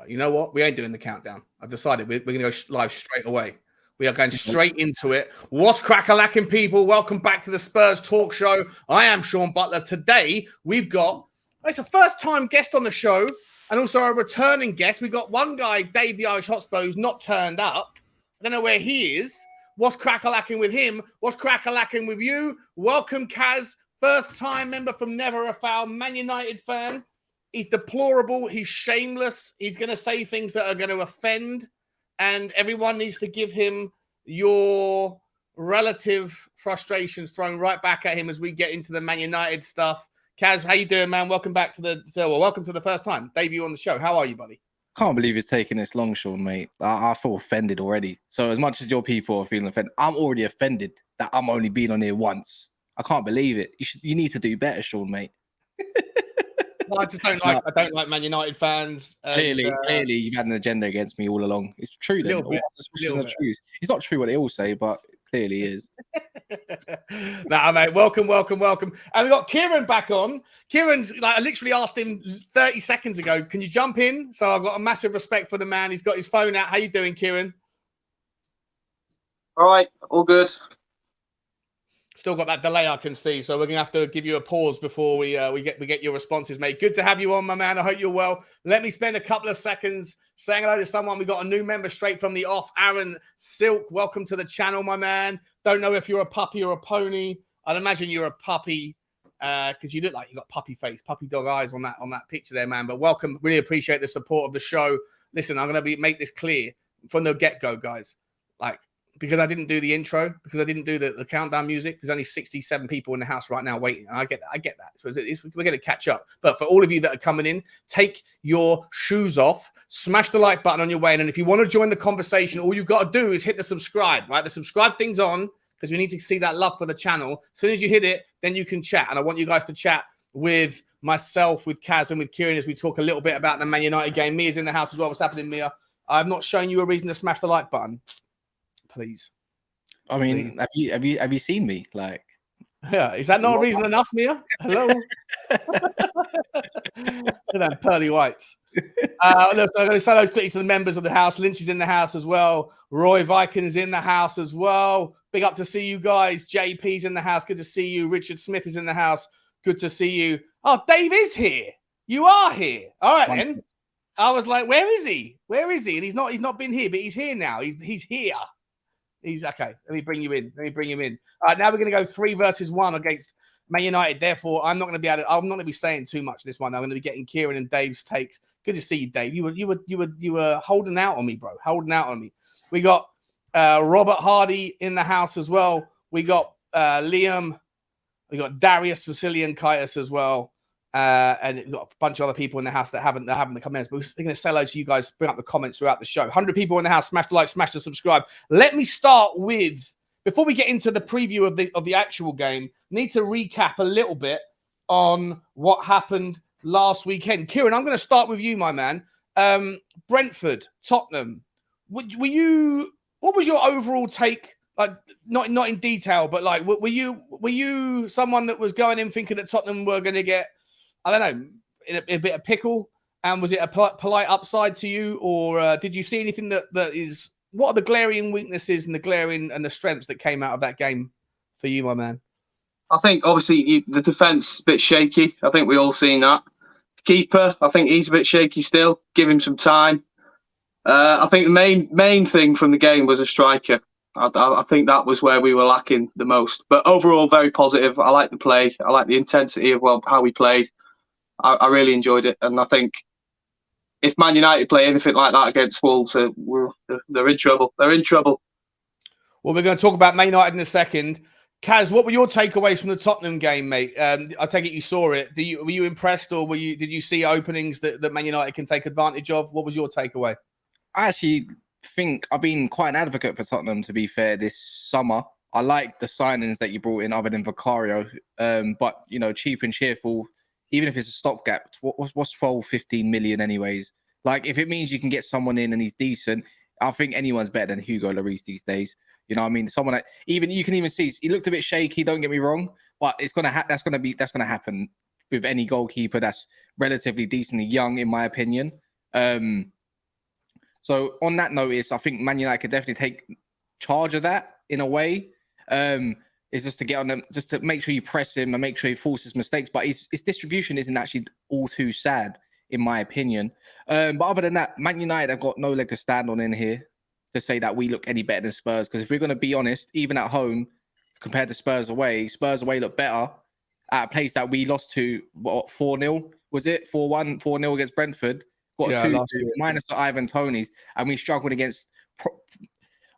You know what? We ain't doing the countdown. I've decided we're going to go live straight away. We are going straight into it. What's crack-a-lacking, people? Welcome back to the Spurs Talk Show. I am Sean Butler. Today, we've got, it's a first-time guest on the show and also a returning guest. We've got one guy, Dave the Irish Hotspur, who's not turned up. I don't know where he is. What's crack-a-lacking with him? What's crack-a-lacking with you? Welcome, Kaz. First-time member from Never a Foul, Man United fan. He's deplorable. He's shameless. He's going to say things that are going to offend. And everyone needs to give him your relative frustrations thrown right back at him as we get into the Man United stuff. Kaz, how you doing, man? Welcome back to welcome to the first time debut on the show. How are you, buddy? Can't believe it's taking this long, Sean, mate. I feel offended already. So as much as your people are feeling offended, I'm already offended that I'm only being on here once. I can't believe it. You need to do better, Sean, mate. Well, I just don't like. I don't like Man United fans. And, clearly, you've had an agenda against me all along. It's true. Then. It's not true what they all say, but it clearly is. Nah, mate. Welcome. And we got Kieran back on. Kieran's like, I literally asked him 30 seconds ago, "Can you jump in?" So I've got a massive respect for the man. He's got his phone out. How you doing, Kieran? All right, all good. Still got that delay I can see, so we're gonna have to give you a pause before we get your responses, mate. Good to have you on, my man. I hope you're well. Let me spend a couple of seconds saying hello to someone. We got a new member straight from the off, Aaron Silk. Welcome to the channel, my man. Don't know if you're a puppy or a pony. I'd imagine you're a puppy because you look like you got puppy face, puppy dog eyes on that picture there, man. But welcome. Really appreciate the support of the show. Listen, I'm gonna make this clear from the get-go, guys. Like, because I didn't do the intro, because I didn't do the countdown music, there's only 67 people in the house right now waiting. I get that. So we're going to catch up. But for all of you that are coming in, take your shoes off, smash the like button on your way in. And if you want to join the conversation, all you've got to do is hit the subscribe, right? The subscribe thing's on because we need to see that love for the channel. As soon as you hit it, then you can chat. And I want you guys to chat with myself, with Kaz, and with Kieran as we talk a little bit about the Man United game. Mia's in the house as well. What's happening, Mia? I've not shown you a reason to smash the like button. Please. I mean, please. Have you seen me? Like, yeah, is that not a reason enough, Mia? Hello. Look at them pearly whites. Look, I'm going to say those quickly to the members of the house. Lynch is in the house as well. Roy Viking's in the house as well. Big up to see you guys. JP's in the house. Good to see you. Richard Smith is in the house. Good to see you. Oh, Dave is here. You are here. All right, then. I was like, where is he? Where is he? And he's not been here, but he's here now. He's here. He's okay. Let me bring you in. All right, now we're going to go 3 versus 1 against Man United. Therefore, I'm not going to be saying too much this one. I'm going to be getting Kieran and Dave's takes. Good to see you, Dave. You were holding out on me, bro. Holding out on me. We got Robert Hardy in the house as well. We got Liam. We got Darius Vasilian-Kaitis as well. And we've got a bunch of other people in the house that haven't come in. But we're going to say hello to you guys, bring up the comments throughout the show. 100 people in the house, smash the like, smash the subscribe. Let me start with, before we get into the preview of the actual game, need to recap a little bit on what happened last weekend. Kieran, I'm going to start with you, my man. Brentford, Tottenham. What was your overall take? Like, not in detail, but like, were you someone that was going in thinking that Tottenham were going to get, I don't know, in a bit of pickle? And was it a polite upside to you? Or did you see anything that is, what are the glaring weaknesses and the strengths that came out of that game for you, my man? I think, obviously, the defence a bit shaky. I think we all seen that. Keeper, I think he's a bit shaky still. Give him some time. I think the main thing from the game was a striker. I think that was where we were lacking the most. But overall, very positive. I like the play. I like the intensity of how we played. I really enjoyed it. And I think if Man United play anything like that against Wolves, they're in trouble. They're in trouble. Well, we're going to talk about Man United in a second. Kaz, what were your takeaways from the Tottenham game, mate? I take it you saw it. Were you impressed, or did you see openings that Man United can take advantage of? What was your takeaway? I actually think I've been quite an advocate for Tottenham, to be fair, this summer. I like the signings that you brought in other than Vicario. But, cheap and cheerful, even if it's a stopgap, what's 12, 15 million anyways? Like, if it means you can get someone in and he's decent, I think anyone's better than Hugo Lloris these days. You know what I mean? Someone that you can even see, he looked a bit shaky, don't get me wrong, but that's going to happen with any goalkeeper that's relatively decently young, in my opinion. So on that notice, I think Man United could definitely take charge of that in a way. Is just to get on them, just to make sure you press him and make sure he forces mistakes. But his distribution isn't actually all too sad, in my opinion. But other than that, Man United have got no leg to stand on in here to say that we look any better than Spurs. Because if we're going to be honest, even at home, compared to Spurs away look better at a place that we lost to, what, 4-0? Was it 4-1, 4-0 against Brentford? Got a 2 minus the Ivan Toney's, and we struggled against,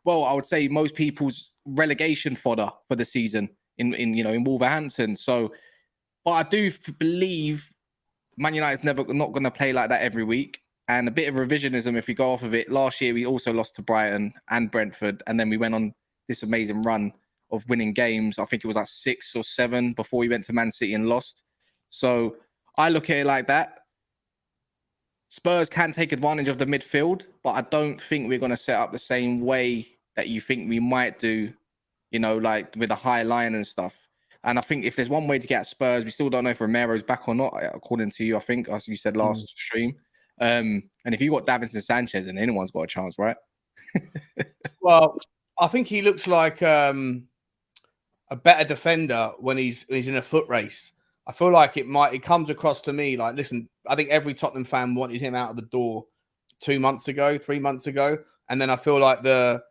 well, I would say most people's relegation fodder for the season in Wolverhampton. So, but I do believe Man United's not going to play like that every week. And a bit of revisionism, if we go off of it, last year we also lost to Brighton and Brentford, and then we went on this amazing run of winning games. I think it was like 6 or 7 before we went to Man City and lost. So I look at it like that. Spurs can take advantage of the midfield, but I don't think we're going to set up the same way that you think we might do, like with a high line and stuff. And I think if there's one way to get at Spurs, we still don't know if Romero's back or not, according to you, I think, as you said last stream. And if you got Davinson Sanchez, then anyone's got a chance, right? Well, I think he looks like a better defender when he's in a foot race. I feel like it comes across to me like, listen, I think every Tottenham fan wanted him out of the door 3 months ago. And then I feel like the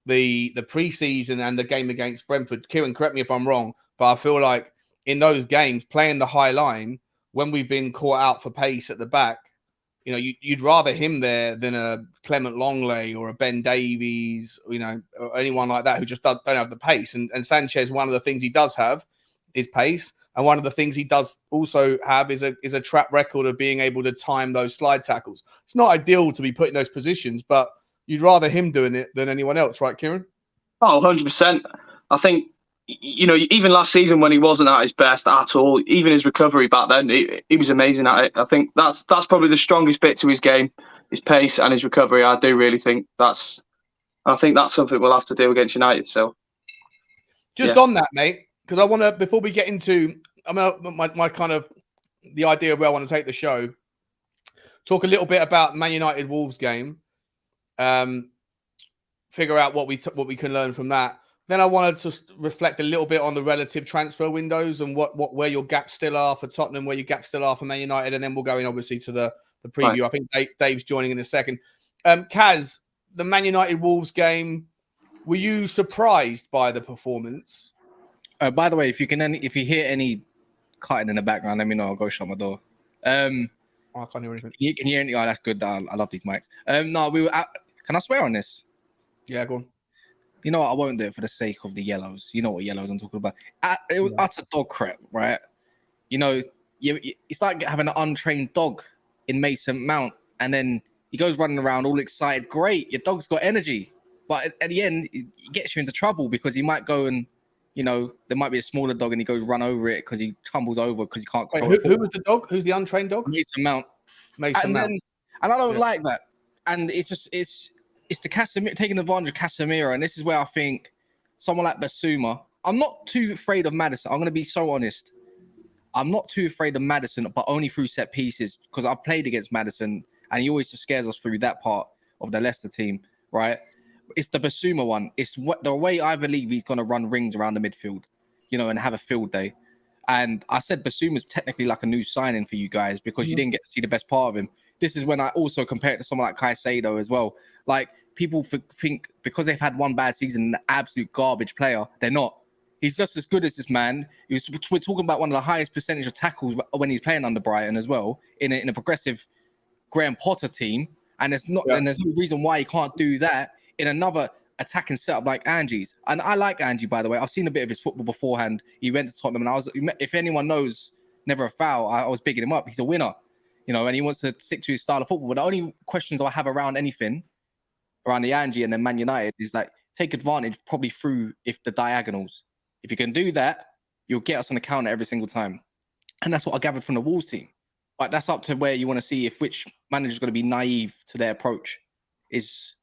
preseason and the game against Brentford, Kieran, correct me if I'm wrong, but I feel like in those games, playing the high line, when we've been caught out for pace at the back, you'd rather him there than a Clement Longley or a Ben Davies, or anyone like that who just don't have the pace. And Sanchez, one of the things he does have is pace. And one of the things he does also have is a track record of being able to time those slide tackles. It's not ideal to be put in those positions, but you'd rather him doing it than anyone else, right, Kieran? Oh, 100%. I think, even last season when he wasn't at his best at all, even his recovery back then, he was amazing at it. I think that's probably the strongest bit to his game, his pace and his recovery. I do really think that's something we'll have to do against United. So, on that, mate, because I want to, before we get into my kind of the idea of where I want to take the show, talk a little bit about Man United Wolves game, figure out what we can learn from that. Then I wanted to reflect a little bit on the relative transfer windows and where your gaps still are for Tottenham, where your gaps still are for Man United, and then we'll go in obviously to the preview. Right. I think Dave's joining in a second. Kaz, the Man United Wolves game, were you surprised by the performance? By the way, if you hear any cutting in the background, let me know. I'll go shut my door. I can't hear anything. Can you hear anything? Oh, that's good. I love these mics. No, we were. Can I swear on this? Yeah, go on. You know what? I won't do it for the sake of the yellows. You know what yellows I'm talking about. It was utter dog crap, right? It's like having an untrained dog in Mason Mount, and then he goes running around all excited. Great, your dog's got energy, but at the end, it gets you into trouble because he might go and, there might be a smaller dog and he goes run over it because he tumbles over because he can't control it. Who was the dog? Who's the untrained dog? Mason Mount. Mount. And I don't like that. And it's the Casemiro, taking advantage of Casemiro. And this is where I think someone like Basuma, I'm not too afraid of Maddison. I'm going to be so honest. I'm not too afraid of Maddison, but only through set pieces, because I've played against Maddison and he always just scares us through that part of the Leicester team, right? It's the Basuma one. It's the way I believe he's going to run rings around the midfield, and have a field day. And I said Basuma's technically like a new signing for you guys because you didn't get to see the best part of him. This is when I also compare it to someone like Caicedo as well. Like, people think because they've had one bad season, an absolute garbage player. They're not. He's just as good as this man. We're talking about one of the highest percentage of tackles when he's playing under Brighton as well, in a progressive Graham Potter team. And there's no reason why he can't do that in another attacking setup like Angie's. And I like Angie, by the way. I've seen a bit of his football beforehand. He went to Tottenham, and if anyone knows Never a Foul, I was bigging him up. He's a winner, and he wants to stick to his style of football. But the only questions I have around anything, around the Angie and then Man United, is like, take advantage probably through the diagonals. If you can do that, you'll get us on the counter every single time. And that's what I gathered from the Wolves team. But that's up to where you want to see if which manager's going to be naive to their approach. Is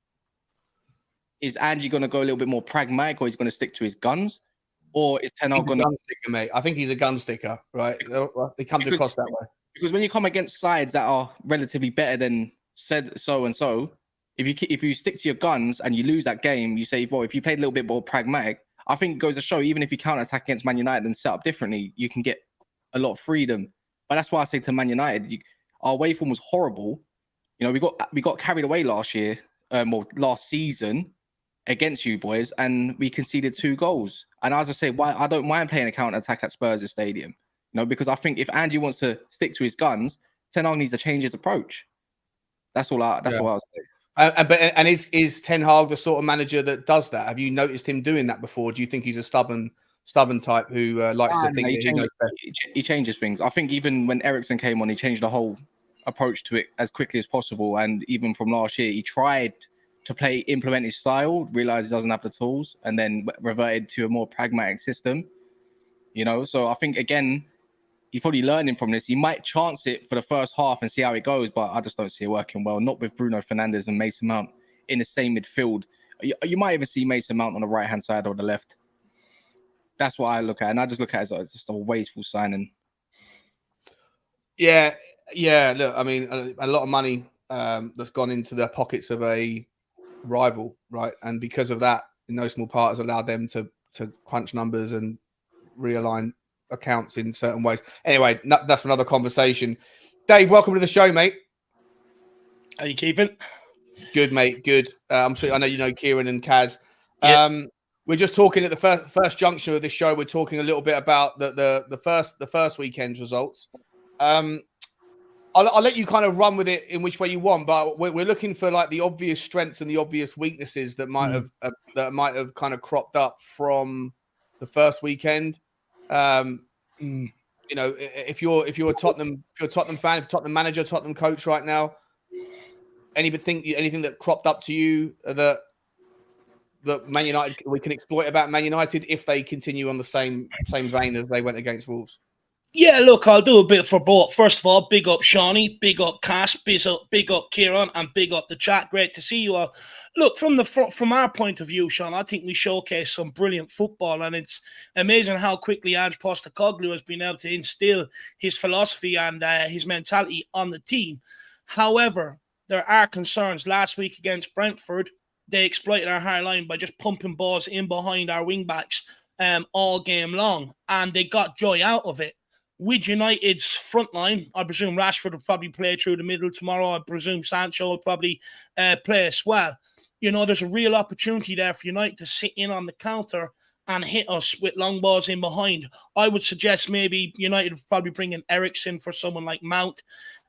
Angie going to go a little bit more pragmatic, or is he going to stick to his guns? Or is Ten Hag going to... gun sticker, mate. I think he's a gun sticker, right? It comes across that way. Because when you come against sides that are relatively better than said so-and-so, if you stick to your guns and you lose that game, you say, well, if you played a little bit more pragmatic, I think it goes to show, even if you counter-attack against Man United and set up differently, you can get a lot of freedom. But that's why I say to Man United, our away form was horrible. You know, we got carried away last year, or last season against you boys, and we conceded 2 goals. And as I say, why I don't mind playing a counter-attack at Spurs' stadium, you know, because I think if Andy wants to stick to his guns, Ten Hag needs to change his approach. That's all I'll say. But is Ten Hag the sort of manager that does that? Have you noticed him doing that before? Do you think he's a stubborn type who likes to think he changes things? I think even when Eriksen came on, he changed the whole approach to it as quickly as possible. And even from last year, he tried to implement his style, realized he doesn't have the tools, and then reverted to a more pragmatic system. You know, so I think again, he's probably learning from this. He might chance it for the first half and see how it goes, but I just don't see it working well. Not with Bruno Fernandes and Mason Mount in the same midfield. You might even see Mason Mount on the right-hand side or the left. That's what I look at. And I just look at it as just a wasteful signing. Yeah. Look, I mean, a lot of money that's gone into the pockets of a rival, right? And because of that, in no small part, has allowed them to crunch numbers and realign accounts in certain ways. Anyway, that's for another conversation. Dave, welcome to the show, mate. How you keeping? Good, mate. Good. I'm sure I know you know Kieran and Kaz. Yeah. We're just talking at the first juncture of this show. We're talking a little bit about the first weekend's results. I'll let you kind of run with it in which way you want, but we're looking for like the obvious strengths and the obvious weaknesses that might have kind of cropped up from the first weekend. You know, if you're a Tottenham fan, if Tottenham manager, Tottenham coach right now, anything that cropped up to you that Man United we can exploit about Man United if they continue on the same vein as they went against Wolves? Yeah, look, I'll do a bit for both. First of all, big up Shawnee, big up Cass, big up Kieran, and big up the chat. Great to see you all. Look, from our point of view, Sean, I think we showcase some brilliant football, and it's amazing how quickly Ange Postecoglou has been able to instill his philosophy and his mentality on the team. However, there are concerns. Last week against Brentford, they exploited our high line by just pumping balls in behind our wing-backs all game long, and they got joy out of it. With United's front line, I presume Rashford will probably play through the middle tomorrow. I presume Sancho will probably play as well. You know, there's a real opportunity there for United to sit in on the counter and hit us with long balls in behind. I would suggest maybe United would probably bring in Eriksen for someone like Mount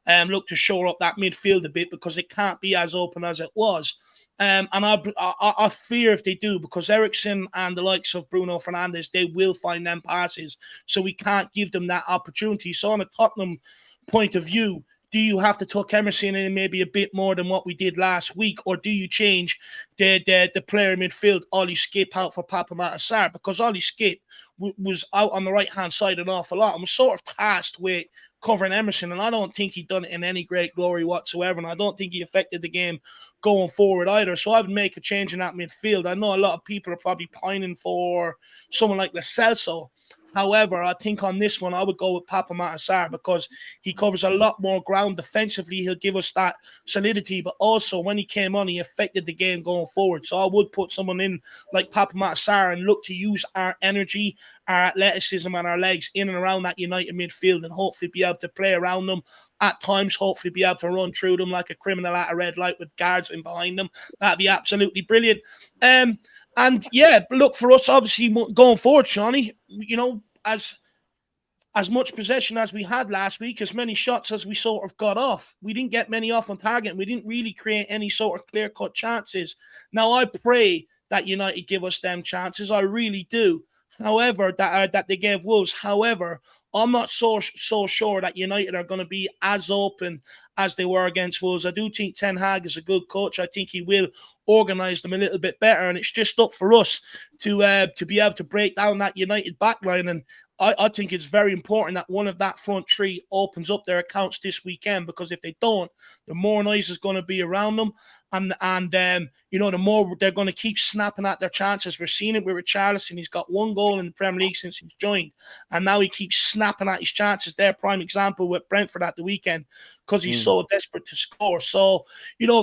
and look to shore up that midfield a bit because it can't be as open as it was. And I fear if they do, because Eriksen and the likes of Bruno Fernandes, they will find them passes. So we can't give them that opportunity. So on a Tottenham point of view, do you have to tuck Emerson in maybe a bit more than what we did last week? Or do you change the player in midfield, Ollie Skip, out for Papa Sarr? Because Ollie Skip was out on the right-hand side an awful lot and was sort of tasked with covering Emerson, and I don't think he done it in any great glory whatsoever, and I don't think he affected the game going forward either. So I would make a change in that midfield. I know a lot of people are probably pining for someone like Lo Celso. However, I think on this one, I would go with Papa Sarr because he covers a lot more ground defensively. He'll give us that solidity, but also when he came on, he affected the game going forward. So I would put someone in like Papa Sarr and look to use our energy, our athleticism, and our legs in and around that United midfield and hopefully be able to play around them at times, hopefully be able to run through them like a criminal at a red light with guards in behind them. That'd be absolutely brilliant. And yeah, look, for us, obviously, going forward, Shawnee, you know, as much possession as we had last week, as many shots as we sort of got off, we didn't get many off on target, and we didn't really create any sort of clear-cut chances. Now, I pray that United give us them chances. I really do. However, that they gave Wolves. However, I'm not so sure that United are going to be as open as they were against Wolves. I do think Ten Hag is a good coach. I think he will organise them a little bit better, and it's just up for us to be able to break down that United backline. And I think it's very important that one of that front three opens up their accounts this weekend, because if they don't, the more noise is going to be around them, and you know, the more they're going to keep snapping at their chances. We're seeing it with Richarlison. He's got 1 goal in the Premier League since he's joined, and now he keeps snapping at his chances. Their prime example with Brentford at the weekend. because he's so desperate to score. So,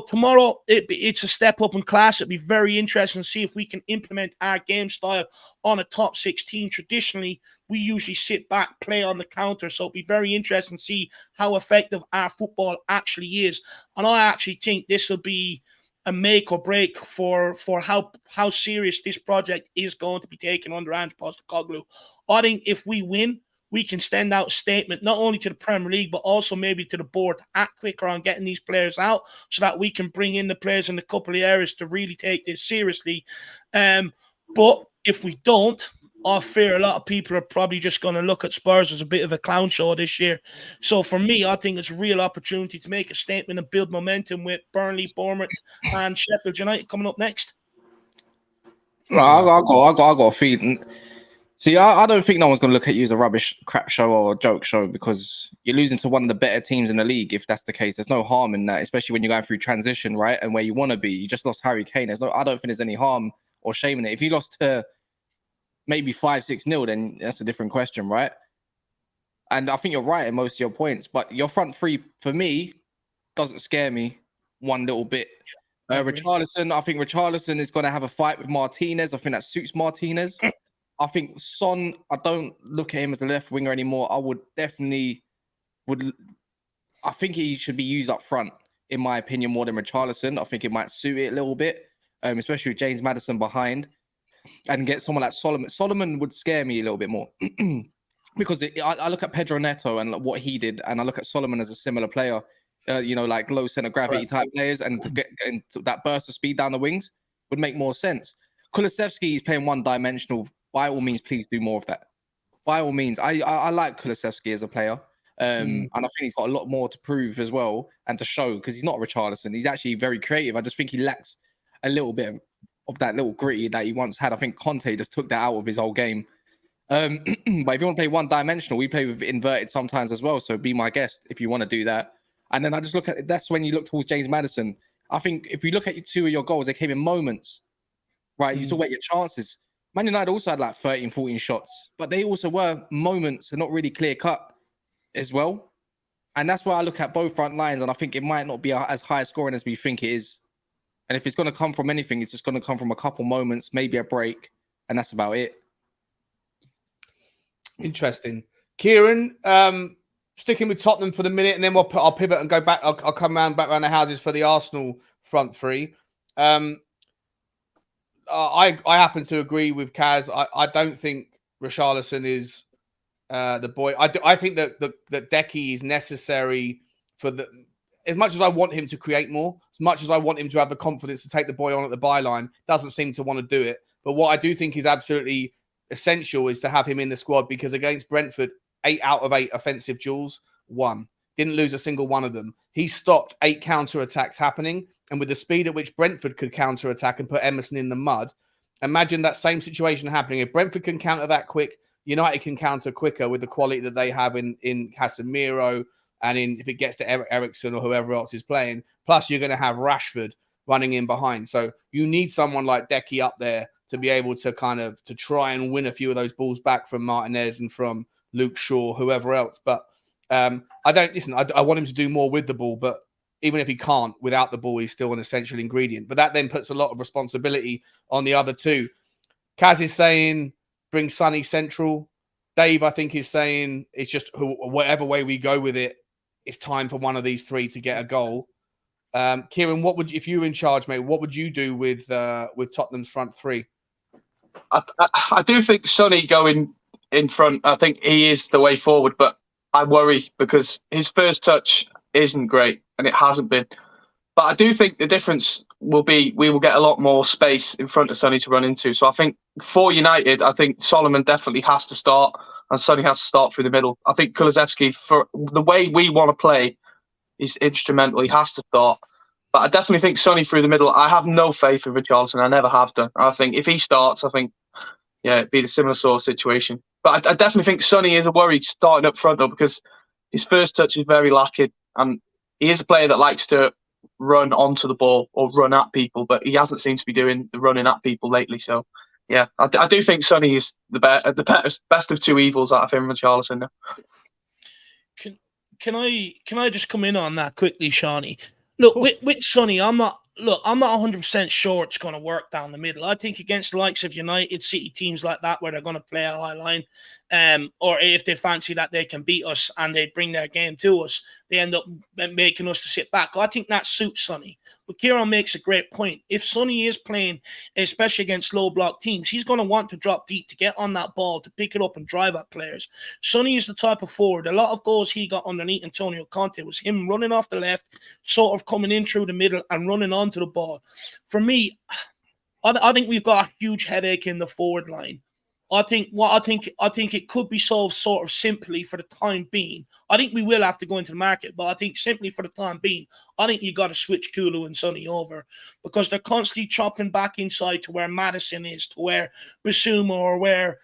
tomorrow it's a step up in class. It'll be very interesting to see if we can implement our game style on a top 6 team. Traditionally, we usually sit back, play on the counter. So it'll be very interesting to see how effective our football actually is. And I actually think this will be a make or break for how serious this project is going to be taken under Ange Postecoglou. I think if we win, we can send out a statement not only to the Premier League, but also maybe to the board to act quicker on getting these players out so that we can bring in the players in a couple of areas to really take this seriously. But if we don't, I fear a lot of people are probably just going to look at Spurs as a bit of a clown show this year. So for me, I think it's a real opportunity to make a statement and build momentum with Burnley, Bournemouth, and Sheffield United coming up next. No, I got a feeling. See, I don't think no one's going to look at you as a rubbish crap show or a joke show because you're losing to one of the better teams in the league. If that's the case, there's no harm in that, especially when you're going through transition, right? And where you want to be. You just lost Harry Kane. I don't think there's any harm or shame in it. If you lost to maybe 5-6-0, then that's a different question, right? And I think you're right in most of your points, but your front three, for me, doesn't scare me one little bit. Richarlison, I think Richarlison is going to have a fight with Martinez. I think that suits Martinez. I think Son, I don't look at him as the left winger anymore. I think he should be used up front, in my opinion, more than Richarlison. I think it might suit it a little bit, especially with James Maddison behind. And get someone like Solomon. Solomon would scare me a little bit more because I look at Pedro Neto and what he did, and I look at Solomon as a similar player, like low center gravity type players, and to get into that burst of speed down the wings would make more sense. Kulusevski is playing one-dimensional. By all means, please do more of that. By all means, I like Kulusevski as a player, and I think he's got a lot more to prove as well and to show because he's not Richarlison. He's actually very creative. I just think he lacks a little bit of that little gritty that he once had. I think Conte just took that out of his whole game. But if you want to play one-dimensional, we play with inverted sometimes as well. So be my guest if you want to do that. And then I just look at that's when you look towards James Maddison. I think if you look at 2 of your goals, they came in moments, right? You talk about your chances. Man United also had like 13, 14 shots, but they also were moments and not really clear-cut as well. And that's why I look at both front lines, and I think it might not be as high scoring as we think it is. And if it's going to come from anything, it's just going to come from a couple moments, maybe a break, and that's about it. Interesting. Kieran, sticking with Tottenham for the minute, and then I'll pivot and go back. I'll come back around the houses for the Arsenal front three. I happen to agree with Kaz. I don't think Richarlison is the boy. I think that Decky is necessary for the. As much as I want him to create more, as much as I want him to have the confidence to take the boy on at the byline, doesn't seem to want to do it. But what I do think is absolutely essential is to have him in the squad because against Brentford, 8 out of 8 offensive duels, won. Didn't lose a single one of them. He stopped 8 counter-attacks happening. And with the speed at which Brentford could counter-attack and put Emerson in the mud, imagine that same situation happening. If Brentford can counter that quick, United can counter quicker with the quality that they have in Casemiro, and if it gets to Eriksen or whoever else is playing. Plus, you're going to have Rashford running in behind. So you need someone like Decky up there to be able to to try and win a few of those balls back from Martinez and from Luke Shaw, whoever else. But I want him to do more with the ball, but even if he can't, without the ball, he's still an essential ingredient. But that then puts a lot of responsibility on the other two. Kaz is saying, bring Sonny central. Dave, I think, is saying it's just whatever way we go with it, it's time for one of these three to get a goal. Kieran, if you were in charge, mate, what would you do with Tottenham's front three? I do think Sonny going in front, I think he is the way forward, but I worry because his first touch isn't great and it hasn't been. But I do think the difference will be we will get a lot more space in front of Sonny to run into. So I think for United, I think Solomon definitely has to start and Sonny has to start through the middle. I think Kulusevski, for the way we want to play, is instrumental. He has to start. But I definitely think Sonny through the middle. I have no faith in Richarlison. I never have done. I think if he starts, it'd be the similar sort of situation. But I definitely think Sonny is a worry starting up front, though, because his first touch is very lacking. And he is a player that likes to run onto the ball or run at people, but he hasn't seemed to be doing the running at people lately. So, yeah, I do think Sonny is the best of two evils out of him and Richarlison now. can I just come in on that quickly, Shawnee? Look, with Sonny, I'm not 100% sure it's going to work down the middle. I think against the likes of United, City, teams like that, where they're going to play a high line, or if they fancy that they can beat us and they bring their game to us, they end up making us to sit back. I think that suits Sonny. But Kieran makes a great point. If Sonny is playing, especially against low block teams, he's going to want to drop deep to get on that ball, to pick it up and drive at players. Sonny is the type of forward. A lot of goals he got underneath Antonio Conte was him running off the left, sort of coming in through the middle and running onto the ball. For me, I think we've got a huge headache in the forward line. I think it could be solved sort of simply for the time being. I think we will have to go into the market, but I think simply for the time being, I think you got to switch Kulu and Sonny over, because they're constantly chopping back inside to where Madison is, to where Basuma, or where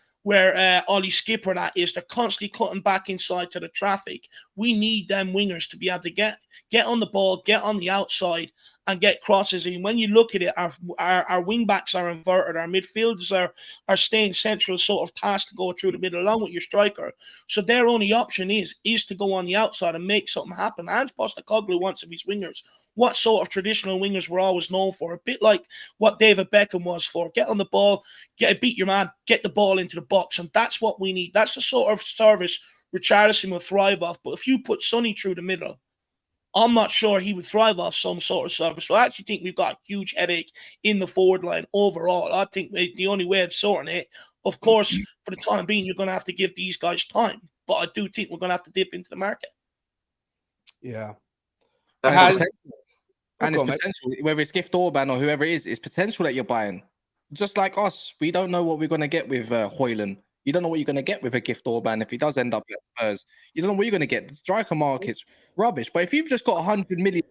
Ollie Skipper that is. They're constantly cutting back inside to the traffic. We need them wingers to be able to get on the ball, get on the outside, and get crosses in. When you look at it, our wing backs are inverted. Our midfielders are staying central, sort of tasked to go through the middle along with your striker. So their only option is to go on the outside and make something happen. Ange Postecoglou wants of his wingers what sort of traditional wingers were always known for, a bit like what David Beckham was for. Get on the ball, beat your man, get the ball into the box, and that's what we need. That's the sort of service Richarlison will thrive off. But if you put Sonny through the middle, I'm not sure he would thrive off some sort of service. So I actually think we've got a huge headache in the forward line overall. I think the only way of sorting it, of course, for the time being, you're going to have to give these guys time. But I do think we're going to have to dip into the market. Yeah. And it's potential, whether it's Gift Orban or whoever it is, it's potential that you're buying. Just like us, we don't know what we're going to get with Højlund. You don't know what you're going to get with a Gift Orban if he does end up at Spurs. You don't know what you're going to get. The striker market's rubbish. But if you've just got 100 million,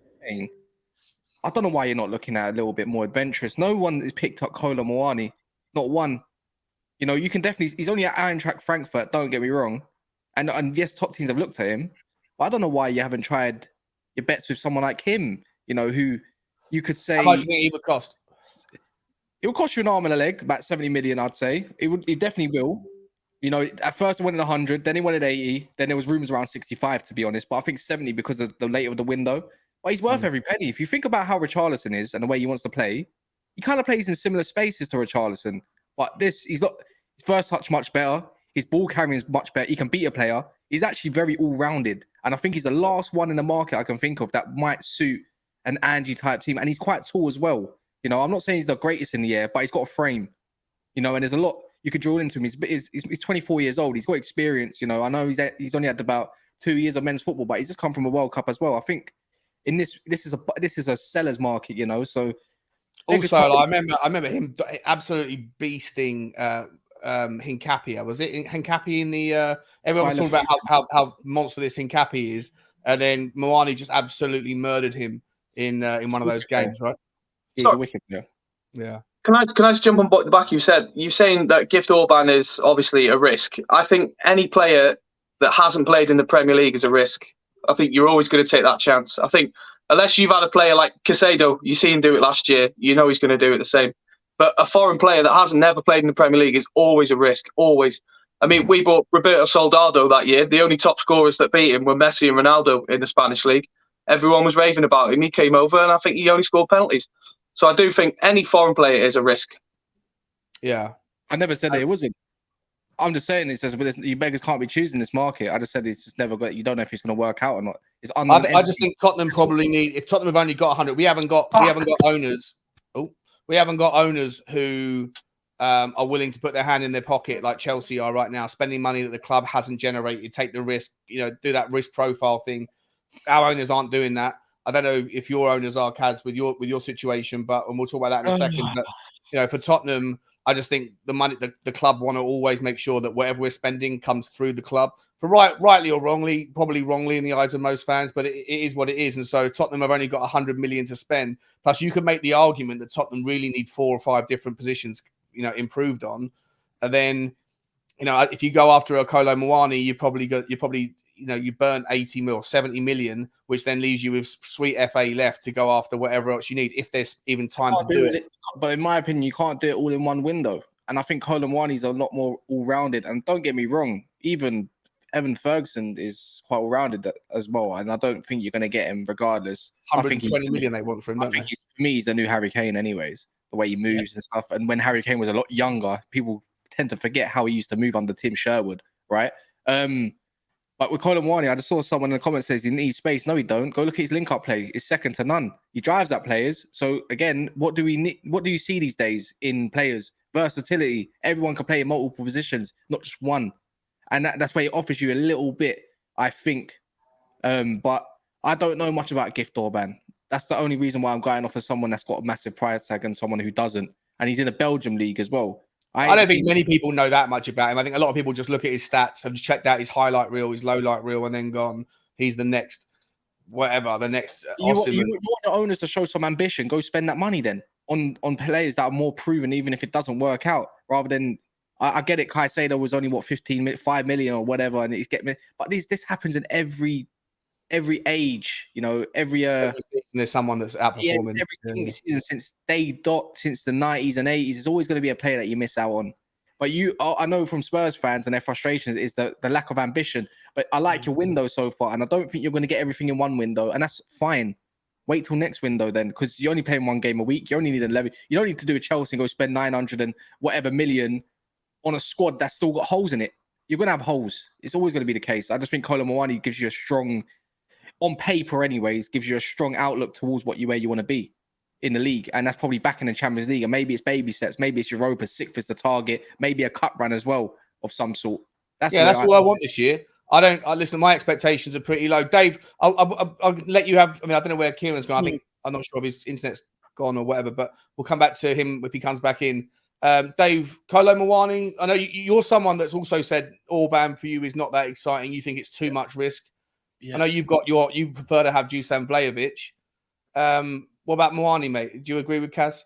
I don't know why you're not looking at a little bit more adventurous. No one has picked up Kolo Muani. Not one. You know, you can definitely... He's only at Eintracht Frankfurt, don't get me wrong. And yes, top teams have looked at him. But I don't know why you haven't tried your bets with someone like him, you know, who you could say... How much do you think he would cost? It will cost you an arm and a leg, about 70 million, I'd say. It definitely will. You know, at first it went at 100, then it went at 80, then there was rumors around 65, to be honest. But I think 70 because of the later of the window. But he's worth every penny. If you think about how Richarlison is and the way he wants to play, he kind of plays in similar spaces to Richarlison. But he's not... His first touch much better. His ball carrying is much better. He can beat a player. He's actually very all-rounded. And I think he's the last one in the market I can think of that might suit an Angie-type team. And he's quite tall as well. You know, I'm not saying he's the greatest in the air, but he's got a frame. You know, and there's a lot you could draw into him. He's 24 years old. He's got experience. You know, I know he's only had about 2 years of men's football, but he's just come from a World Cup as well. I think in this is a seller's market, you know. So also, I remember him absolutely beasting Hincapie. Was it Hincapie in the everyone was talking about how monster this Hincapie is, and then Muani just absolutely murdered him in one of those games, right? He's a wicked player. Yeah. Can I just jump on the back? You're saying that Gift Orban is obviously a risk. I think any player that hasn't played in the Premier League is a risk. I think you're always going to take that chance. I think unless you've had a player like Caicedo, you see him do it last year, you know he's going to do it the same. But a foreign player that hasn't never played in the Premier League is always a risk, always. I mean, we bought Roberto Soldado that year. The only top scorers that beat him were Messi and Ronaldo in the Spanish league. Everyone was raving about him. He came over and I think he only scored penalties. So I do think any foreign player is a risk. Yeah. I never said that it wasn't. I'm just saying it says, but you beggars can't be choosing this market. I just said it's just never got. You don't know if it's going to work out or not. It's I just think Tottenham probably need. If Tottenham have only got 100, we haven't got owners. We haven't got owners who are willing to put their hand in their pocket like Chelsea are right now, spending money that the club hasn't generated, take the risk, you know, do that risk profile thing. Our owners aren't doing that. I don't know if your owners are, Kaz, with your situation, and we'll talk about that in a second. But you know, for Tottenham, I just think the money, the club want to always make sure that whatever we're spending comes through the club. For rightly or wrongly, probably wrongly in the eyes of most fans, but it is what it is. And so Tottenham have only got 100 million to spend. Plus, you could make the argument that Tottenham really need 4 or 5 different positions, you know, improved on. And then, you know, if you go after a Kolo Muani, you burn 80 mil, 70 million, which then leaves you with sweet FA left to go after whatever else you need, if there's even time to do it. But in my opinion, you can't do it all in one window. And I think Kolo Muani's a lot more all-rounded. And don't get me wrong, even Evan Ferguson is quite well-rounded as well, and I don't think you're going to get him regardless. 120 million they want for him, I don't think they? for me, he's the new Harry Kane anyways, the way he moves and stuff. And when Harry Kane was a lot younger, people tend to forget how he used to move under Tim Sherwood, right? But with Colin Warney, I just saw someone in the comments says he needs space. No, he don't. Go look at his link-up play. It's second to none. He drives at players. So again, what do we need? What do you see these days in players? Versatility. Everyone can play in multiple positions, not just one. And that's where it offers you a little bit, I think. But I don't know much about Gift Orban. That's the only reason why I'm going off as someone that's got a massive price tag and someone who doesn't. And he's in a Belgium league as well. I don't think many people know that much about him. I think a lot of people just look at his stats, have checked out his highlight reel, his low light reel, and then gone, he's the next, whatever, the next. You want the owners to show some ambition. Go spend that money then on players that are more proven, even if it doesn't work out, rather than. I get it. Caicedo was only 5 million or whatever, and he's getting. But this happens in every age, every season there's someone that's outperforming. Every season since since the 90s and 80s, there's always going to be a player that you miss out on. But I know from Spurs fans and their frustrations is the lack of ambition. But I like your window so far, and I don't think you're going to get everything in one window, and that's fine. Wait till next window then, because you're only playing one game a week. You only need 11. You don't need to do a Chelsea and go spend 900 and whatever million on a squad that's still got holes in it. You're going to have holes. It's always going to be the case. I just think Colin Mwani gives you a strong, on paper anyways, gives you a strong outlook towards where you want to be in the league. And that's probably back in the Champions League. And maybe it's baby steps. Maybe it's Europa, 6th is the target. Maybe a cup run as well of some sort. That's all I want this year. Listen, my expectations are pretty low. Dave, I'll let you have, I don't know where Kieran's gone. I'm not sure if his internet's gone or whatever, but we'll come back to him if he comes back in. Dave, Kolo Muani, I know you're someone that's also said Orban for you is not that exciting. You think it's too much risk. Yeah. I know you prefer to have Dusan Vlahovic. What about Muani, mate? Do you agree with Kaz?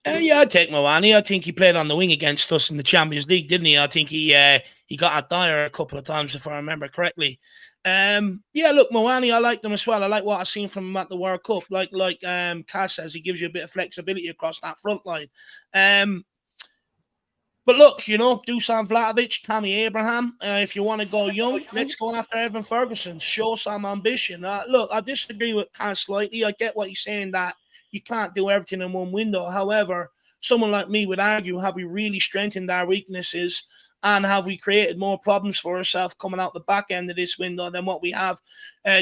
Yeah, I'd take Muani. I think he played on the wing against us in the Champions League, didn't he? I think he got at Dyer a couple of times, if I remember correctly. Look, Muani, I like him as well. I like what I've seen from him at the World Cup. Like Kaz says, he gives you a bit of flexibility across that front line. But look, Dusan Vlahovic, Tammy Abraham, if you want to go young, let's go after Evan Ferguson. Show some ambition. Look, I disagree with Kaz slightly. I get what he's saying, that you can't do everything in one window. However, someone like me would argue, have we really strengthened our weaknesses and have we created more problems for ourselves coming out the back end of this window than what we have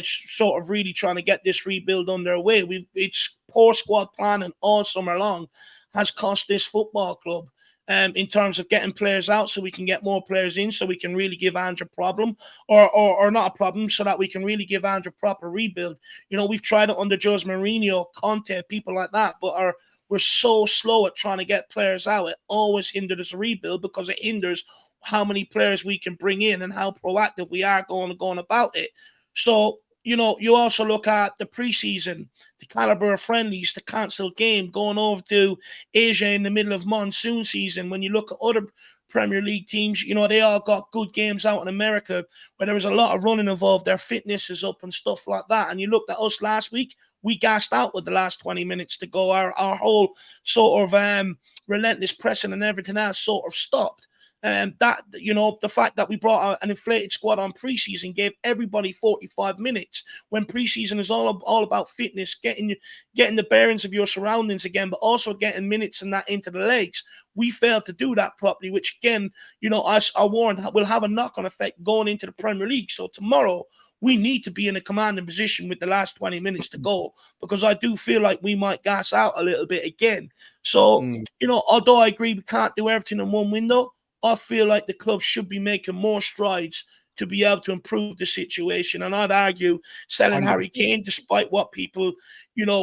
sort of really trying to get this rebuild underway? It's poor squad planning all summer long has cost this football club. In terms of getting players out so we can get more players in so we can really give Andrew a problem or not a problem so that we can really give Andrew proper rebuild. We've tried it under Jose Mourinho, Conte, people like that, but we're so slow at trying to get players out. It always hinders a rebuild because it hinders how many players we can bring in and how proactive we are going about it. So, you also look at the preseason, the caliber of friendlies, the cancelled game, going over to Asia in the middle of monsoon season. When you look at other Premier League teams, they all got good games out in America where there was a lot of running involved. Their fitness is up and stuff like that. And you looked at us last week, we gassed out with the last 20 minutes to go. Our whole sort of relentless pressing and everything else sort of stopped. The fact that we brought an inflated squad on preseason gave everybody 45 minutes when preseason is all about fitness, getting the bearings of your surroundings again, but also getting minutes and that into the legs. We failed to do that properly, which again, I warned, will have a knock-on effect going into the Premier League. So tomorrow, we need to be in a commanding position with the last 20 minutes to go, because I do feel like we might gas out a little bit again. So, although I agree we can't do everything in one window, I feel like the club should be making more strides to be able to improve the situation. And I'd argue selling Harry Kane, despite what people,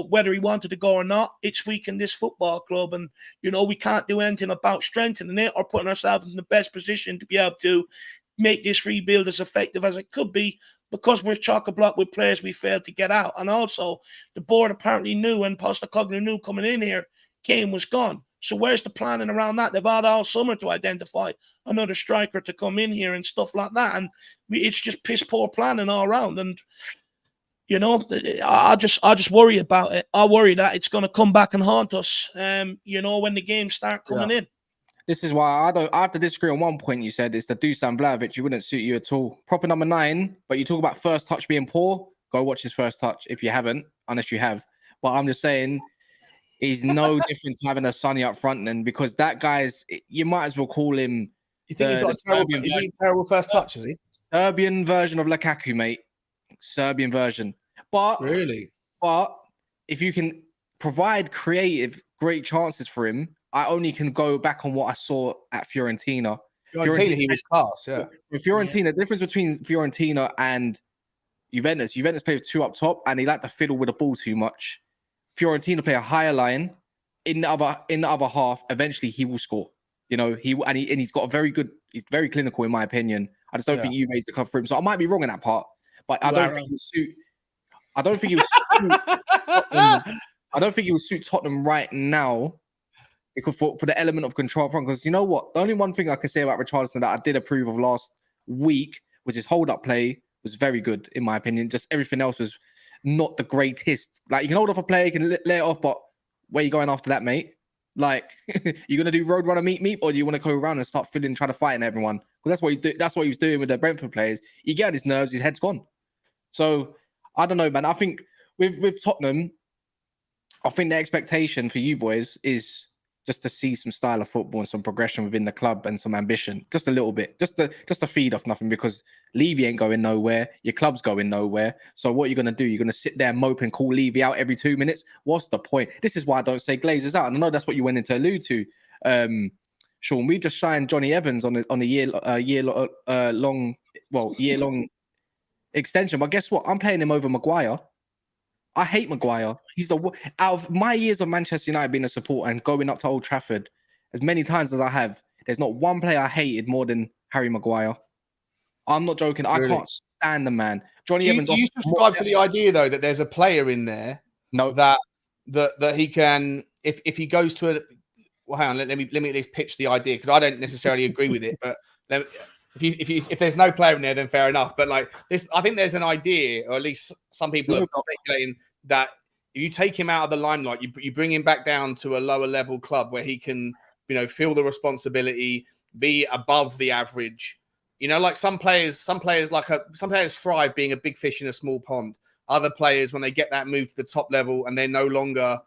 whether he wanted to go or not, it's weakened this football club. And, we can't do anything about strengthening it or putting ourselves in the best position to be able to make this rebuild as effective as it could be, because we're chock-a-block with players we failed to get out. And also, the board apparently knew, and Postecoglou knew coming in here, Kane was gone. So where's the planning around that? They've had all summer to identify another striker to come in here and stuff like that. And it's just piss poor planning all around. And, I just worry about it. I worry that it's going to come back and haunt us, when the games start coming in. This is why I have to disagree on one point. You said it's the Dusan Vlahovic. He wouldn't suit you at all. Proper number 9, but you talk about first touch being poor. Go watch his first touch if you haven't, unless you have. But I'm just saying, he's no different to having a Sonny up front then, because that guy's. You might as well call him. You think he's got a terrible first touch? Is he Serbian version of Lukaku, mate? Serbian version. But really? But if you can provide creative, great chances for him. I only can go back on what I saw at Fiorentina. Fiorentina, he was class, yeah. With Fiorentina, the difference between Fiorentina and Juventus plays 2 up top, and he liked to fiddle with the ball too much. Fiorentina play a higher line in the other half. Eventually, he will score. You know, he's got a very good. He's very clinical, in my opinion. I just don't think Juve's the club for him. So I might be wrong in that part, but I don't think he would suit. I don't think he would suit Tottenham right now. Because for the element of control up front, because you know what? The only one thing I can say about Richarlison that I did approve of last week was his hold-up play was very good, in my opinion. Just everything else was not the greatest. Like, you can hold off a play, you can let it off, but where are you going after that, mate? Like, you're going to do roadrunner meet, or do you want to go around and start trying to fight everyone? Because that's what he do. That's what he was doing with the Brentford players. You get on his nerves, his head's gone. So, I don't know, man. I think with Tottenham, I think the expectation for you boys is just to see some style of football and some progression within the club and some ambition, just a little bit, just to feed off nothing, because Levy ain't going nowhere, your club's going nowhere. So what are you going to do? You're going to sit there and mope and call Levy out every 2 minutes? What's the point? This is why I don't say Glazers out. And I know that's what you went in to allude to, Sean. We just signed Johnny Evans on a year-long extension. But guess what? I'm playing him over Maguire. I hate Maguire. He's out of my years of Manchester United being a supporter and going up to Old Trafford as many times as I have, there's not one player I hated more than Harry Maguire. I'm not joking. Really? I can't stand the man. Johnny Evans. Do you subscribe to the idea though that there's a player in there? No. That he can, if he goes to a, well, hang on, let me at least pitch the idea, because I don't necessarily agree with it, but if there's no player in there, then fair enough. But like this, I think there's an idea, or at least some people are speculating, that if you take him out of the limelight, you bring him back down to a lower level club where he can, feel the responsibility, be above the average. Like some players thrive being a big fish in a small pond. Other players, when they get that move to the top level and they're no longer,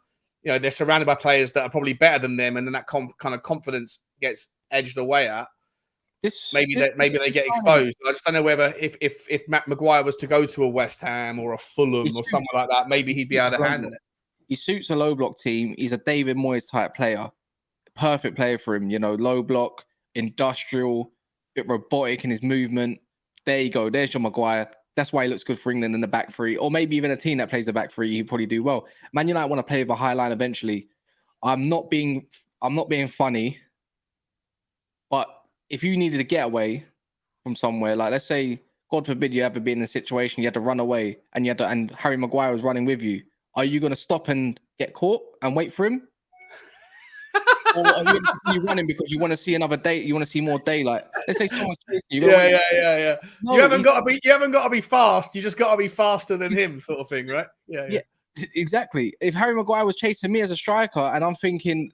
they're surrounded by players that are probably better than them, and then that kind of confidence gets edged away at. Maybe they get exposed. I just don't know whether if Matt Maguire was to go to a West Ham or a Fulham or something like that, maybe he'd be able to handle it. He suits a low block team. He's a David Moyes type player. Perfect player for him. Low block, industrial, bit robotic in his movement. There you go. There's your Maguire. That's why he looks good for England in the back three, or maybe even a team that plays the back three. He'd probably do well. Man United want to play with a high line eventually. I'm not being funny, but if you needed to get away from somewhere, like let's say, God forbid, you ever been in a situation you had to run away and Harry Maguire was running with you, are you going to stop and get caught and wait for him? Or are you going to continue running because you want to see another day? You want to see more daylight? Let's say someone's chasing you. Yeah. No, you haven't got to be fast. You just got to be faster than him, sort of thing, right? Yeah. Exactly. If Harry Maguire was chasing me as a striker and I'm thinking,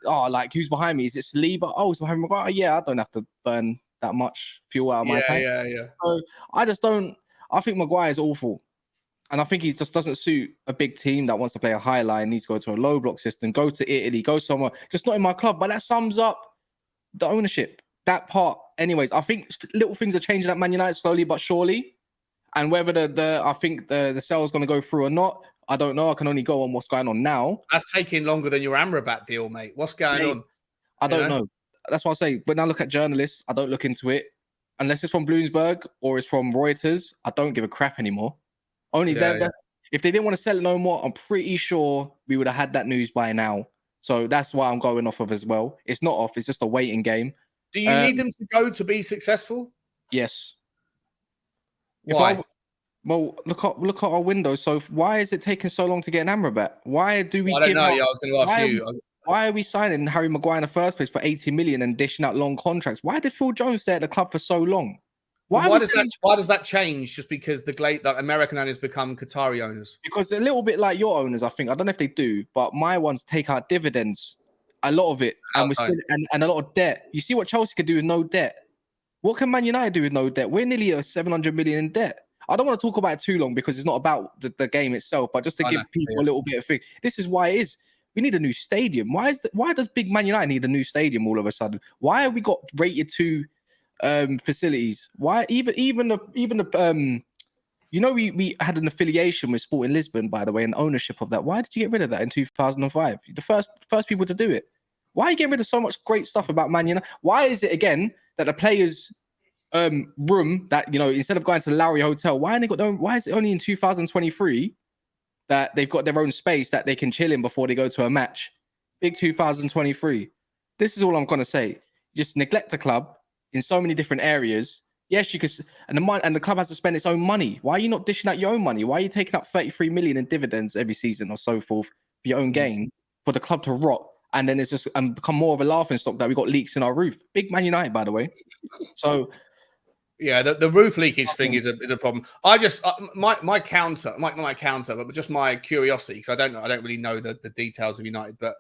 who's behind me? Is it Saliba? Oh, it's Harry Maguire. Yeah, I don't have to burn that much fuel out of my tank. Yeah. So I just don't. I think Maguire is awful. And I think he just doesn't suit a big team that wants to play a high line, needs to go to a low block system, go to Italy, go somewhere, just not in my club. But that sums up the ownership, that part. Anyways, I think little things are changing at Man United slowly but surely. And whether I think the sale is going to go through or not, I don't know. I can only go on what's going on now. That's taking longer than your Amrabat deal, mate. What's going on? I don't know. That's what I say. When I look at journalists, I don't look into it. Unless it's from Bloomsburg or it's from Reuters, I don't give a crap anymore. If they didn't want to sell it no more, I'm pretty sure we would have had that news by now. So that's why I'm going off of as well. It's not off. It's just a waiting game. Do you need them to go to be successful? Yes. Why? Look at our window. So why is it taking so long to get an Amrabat? Why do we? I don't know. I was going to ask you. Why are we signing Harry Maguire in the first place for 80 million and dishing out long contracts? Why did Phil Jones stay at the club for so long? Why does that change? Just because the American owners become Qatari owners? Because a little bit like your owners, I think. I don't know if they do, but my ones take out dividends A lot of it, and Outside. and a lot of debt. You see what Chelsea could do with no debt. What can Man United do with no debt? We're nearly a 700 million in debt. I don't want to talk about it too long because it's not about the game itself, but just to give people a little bit of thing. This is why it is. We need a new stadium. Why does big Man United need a new stadium all of a sudden? Why have we got rated 2 facilities? Why even the we had an affiliation with Sporting Lisbon, by the way, and ownership of that. Why did you get rid of that in 2005? The first people to do it. Why are you getting rid of so much great stuff about Man United? Why is it again that the players' room that instead of going to the Lowry Hotel, why is it only in 2023 that they've got their own space that they can chill in before they go to a match? Big 2023. This is all I'm gonna say. Just neglect the club in so many different areas. Yes, you could, and the club has to spend its own money. Why are you not dishing out your own money? Why are you taking up 33 million in dividends every season or so forth for your own gain for the club to rot? And then it's just become more of a laughing stock that we got leaks in our roof. Big Man United, by the way. So yeah, the roof leakage thing is a problem. I just my counter, not my counter, but just my curiosity, because I don't really know the details of United, but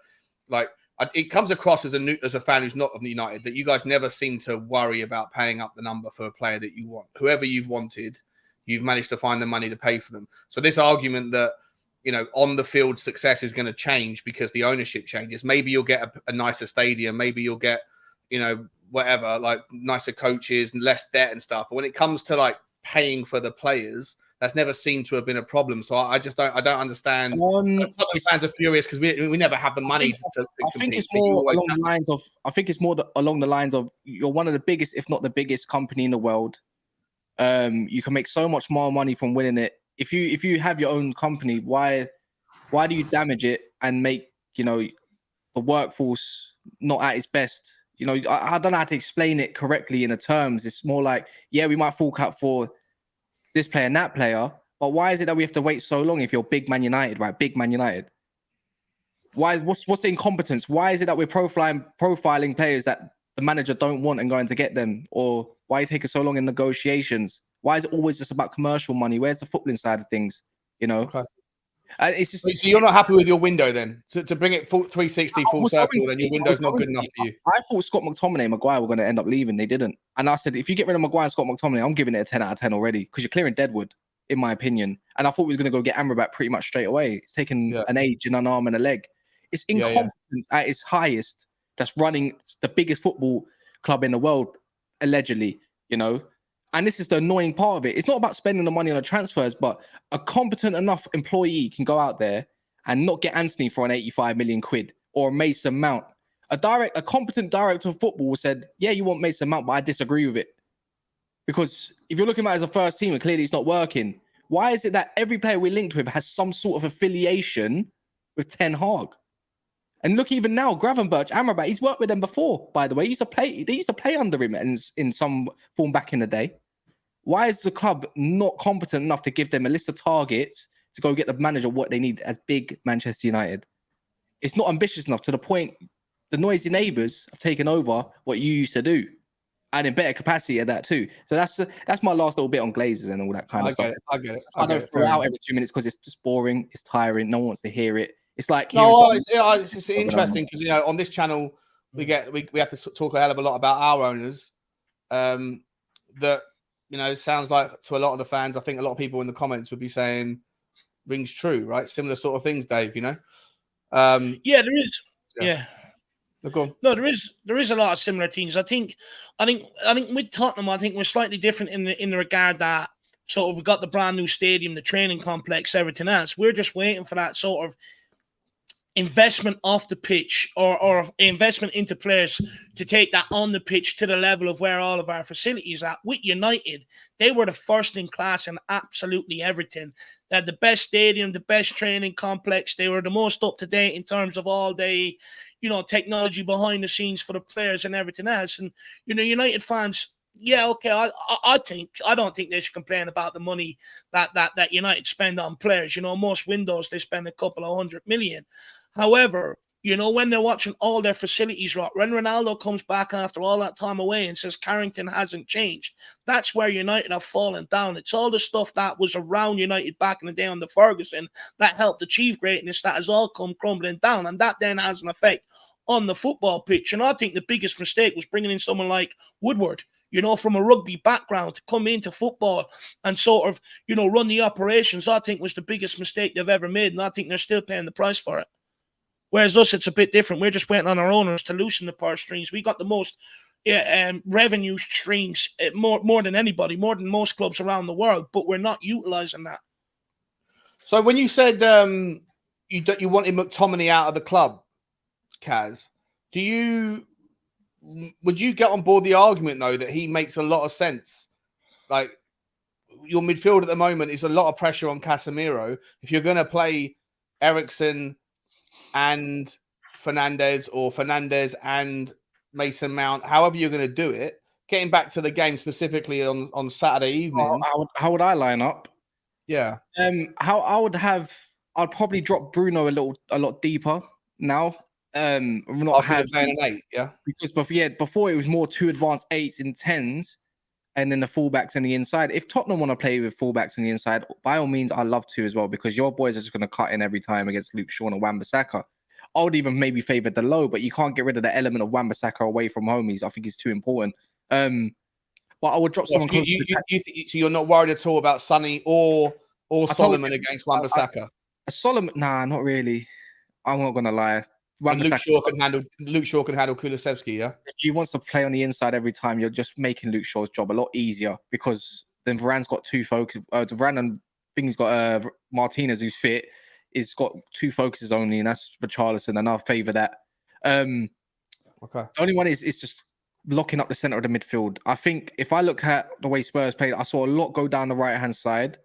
like it comes across as a fan who's not of United that you guys never seem to worry about paying up the number for a player that you want. Whoever you've wanted, you've managed to find the money to pay for them. So this argument that on the field success is going to change because the ownership changes. Maybe you'll get a nicer stadium. Maybe you'll get whatever, like nicer coaches and less debt and stuff. But when it comes to like paying for the players, that's never seemed to have been a problem. So I don't understand. Fans are furious because we never have the money to compete. I think it's more along the lines of. I think it's more along the lines of you're one of the biggest, if not the biggest, company in the world. You can make so much more money from winning it. If you have your own company, why do you damage it and make the workforce not at its best? I don't know how to explain it correctly in the terms. It's more like, yeah, we might fork out for this player and that player, but why is it that we have to wait so long if you're big Man United, right? Big Man United. What's the incompetence? Why is it that we're profiling players that the manager don't want and going to get them? Or why is it taking so long in negotiations? Why is it always just about commercial money? Where's the footballing side of things? Okay. It's just, so you're not happy with your window then? To bring it 360 full circle, then your window's not good enough for you? I thought Scott McTominay and Maguire were going to end up leaving. They didn't. And I said, if you get rid of Maguire and Scott McTominay, I'm giving it a 10 out of 10 already because you're clearing Deadwood, in my opinion. And I thought we was going to go get Amrabat pretty much straight away. It's taken an age and an arm and a leg. It's incompetence at its highest that's running the biggest football club in the world, allegedly, And this is the annoying part of it. It's not about spending the money on the transfers, but a competent enough employee can go out there and not get Anthony for an 85 million quid or Mason Mount. A competent director of football said, yeah, you want Mason Mount, but I disagree with it. Because if you're looking at it as a first team and clearly it's not working, why is it that every player we're linked with has some sort of affiliation with Ten Hag? And look, even now, Gravenberch, Amrabat, he's worked with them before, by the way. They used to play under him in some form back in the day. Why is the club not competent enough to give them a list of targets to go get the manager what they need as big Manchester United? It's not ambitious enough to the point the noisy neighbours have taken over what you used to do. And in better capacity at that too. So that's my last little bit on Glazers and all that kind of stuff. I get it. I don't throw out every 2 minutes because it's just boring. It's tiring. No one wants to hear it. It's like it's interesting because on this channel we have to talk a hell of a lot about our owners. That sounds like to a lot of the fans. I think a lot of people in the comments would be saying rings true, right? Similar sort of things, Dave. Yeah, there is. Yeah. Go on. No, there is a lot of similar things. I think with Tottenham, I think we're slightly different in the regard that sort of we got the brand new stadium, the training complex, everything else. We're just waiting for that sort of investment off the pitch or investment into players to take that on the pitch to the level of where all of our facilities are at. With United, they were the first in class in absolutely everything. They had the best stadium, the best training complex. They were the most up to date in terms of all the technology behind the scenes for the players and everything else. And United fans, yeah, okay, I don't think they should complain about the money that United spend on players. Most windows they spend a couple of 100 million. However, when they're watching all their facilities rot, when Ronaldo comes back after all that time away and says Carrington hasn't changed, that's where United have fallen down. It's all the stuff that was around United back in the day under Ferguson that helped achieve greatness that has all come crumbling down, and that then has an effect on the football pitch. And I think the biggest mistake was bringing in someone like Woodward, from a rugby background to come into football and sort of, run the operations. I think was the biggest mistake they've ever made. And I think they're still paying the price for it. Whereas us, it's a bit different. We're just waiting on our owners to loosen the purse strings. We got the most revenue streams more than anybody, more than most clubs around the world, but we're not utilizing that. So when you said you wanted McTominay out of the club, Kaz, would you get on board the argument though that he makes a lot of sense? Like your midfield at the moment is a lot of pressure on Casemiro. If you're going to play Eriksen and Fernandez or Fernandez and Mason Mount, however you're going to do it, getting back to the game specifically on Saturday evening. How would I line up? Yeah. I'd probably drop Bruno a lot deeper now. Not have playing an 8, yeah. Because before it was more 2 advanced 8s and 10s, and then the fullbacks on the inside. If Tottenham want to play with fullbacks on the inside, by all means, I love to as well, because your boys are just going to cut in every time against Luke Shaw and Wan-Bissaka. I would even maybe favour the low, but you can't get rid of the element of Wan-Bissaka away from home. I think he's too important. But I would drop someone. So you're not worried at all about Sonny or Solomon against Wan-Bissaka? Solomon, nah, not really. I'm not going to lie. Luke Shaw can handle Kulusevski, yeah? If he wants to play on the inside every time, you're just making Luke Shaw's job a lot easier, because then Varane's got 2 focus. Varane, and I think he's got Martinez, who's fit. He's got 2 focuses only, and that's for Richarlison, and I'll favour that. Okay. The only one is just locking up the centre of the midfield. I think if I look at the way Spurs played, I saw a lot go down the right-hand side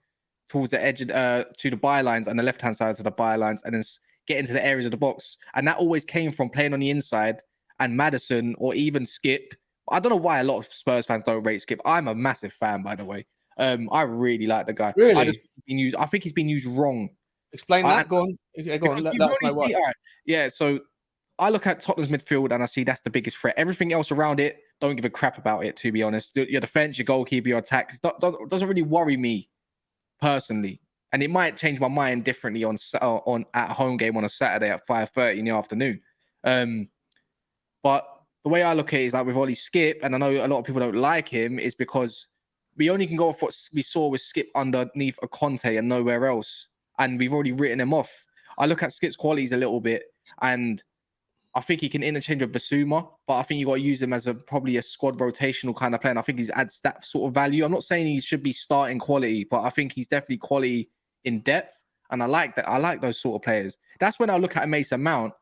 towards the edge to the bylines, and the left-hand side to the bylines, and then get into the areas of the box. And that always came from playing on the inside, and Maddison or even Skip. I don't know why a lot of Spurs fans don't rate Skip. I'm a massive fan, by the way. I really like the guy. Really? I think he's been used wrong. Explain that. Go on. Let us know why. Right. Yeah, so I look at Tottenham's midfield and I see that's the biggest threat. Everything else around it, don't give a crap about it, to be honest. Your defense, your goalkeeper, your attack, doesn't really worry me personally. And it might change my mind differently on at home game on a Saturday at 5:30 in the afternoon. But the way I look at it is like with Ollie Skip, and I know a lot of people don't like him, is because we only can go off what we saw with Skip underneath a Conte and nowhere else. And we've already written him off. I look at Skip's qualities a little bit, and I think he can interchange with Basuma, but I think you got to use him as probably a squad rotational kind of player. And I think he adds that sort of value. I'm not saying he should be starting quality, but I think he's definitely quality in depth. And I like that. I like those sort of players. That's when I look at a Mason Mount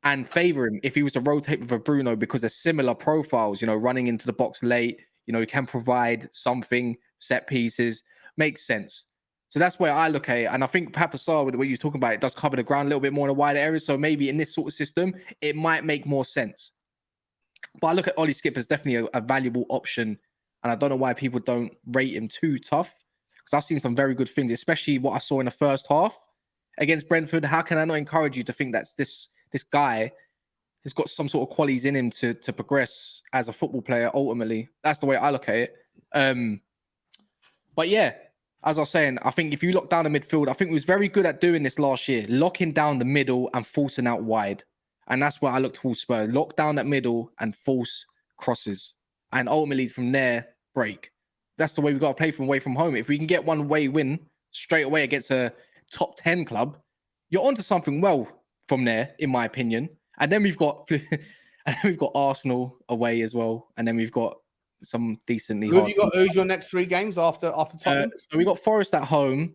and favour him if he was to rotate with a Bruno, because they're similar profiles, running into the box late, he can provide something, set pieces, makes sense. So that's where I look at it. And I think Papa Sarr, with the way you're talking about it, does cover the ground a little bit more in a wider area. So maybe in this sort of system, it might make more sense. But I look at Ollie Skip as definitely a valuable option. And I don't know why people don't rate him too tough, because I've seen some very good things, especially what I saw in the first half against Brentford. How can I not encourage you to think that this guy has got some sort of qualities in him to progress as a football player ultimately? That's the way I look at it. But yeah, as I was saying, I think if you lock down the midfield, I think we was very good at doing this last year, locking down the middle and forcing out wide. And that's where I look towards Spurs. Lock down that middle and force crosses. And ultimately from there, break. That's the way we've got to play from away from home. If we can get one away win straight away against a top 10 club, you're onto something well from there, in my opinion. And then we've got Arsenal away as well. And then we've got some decently hard. Who's your next 3 games after Tottenham? So we got Forest at home.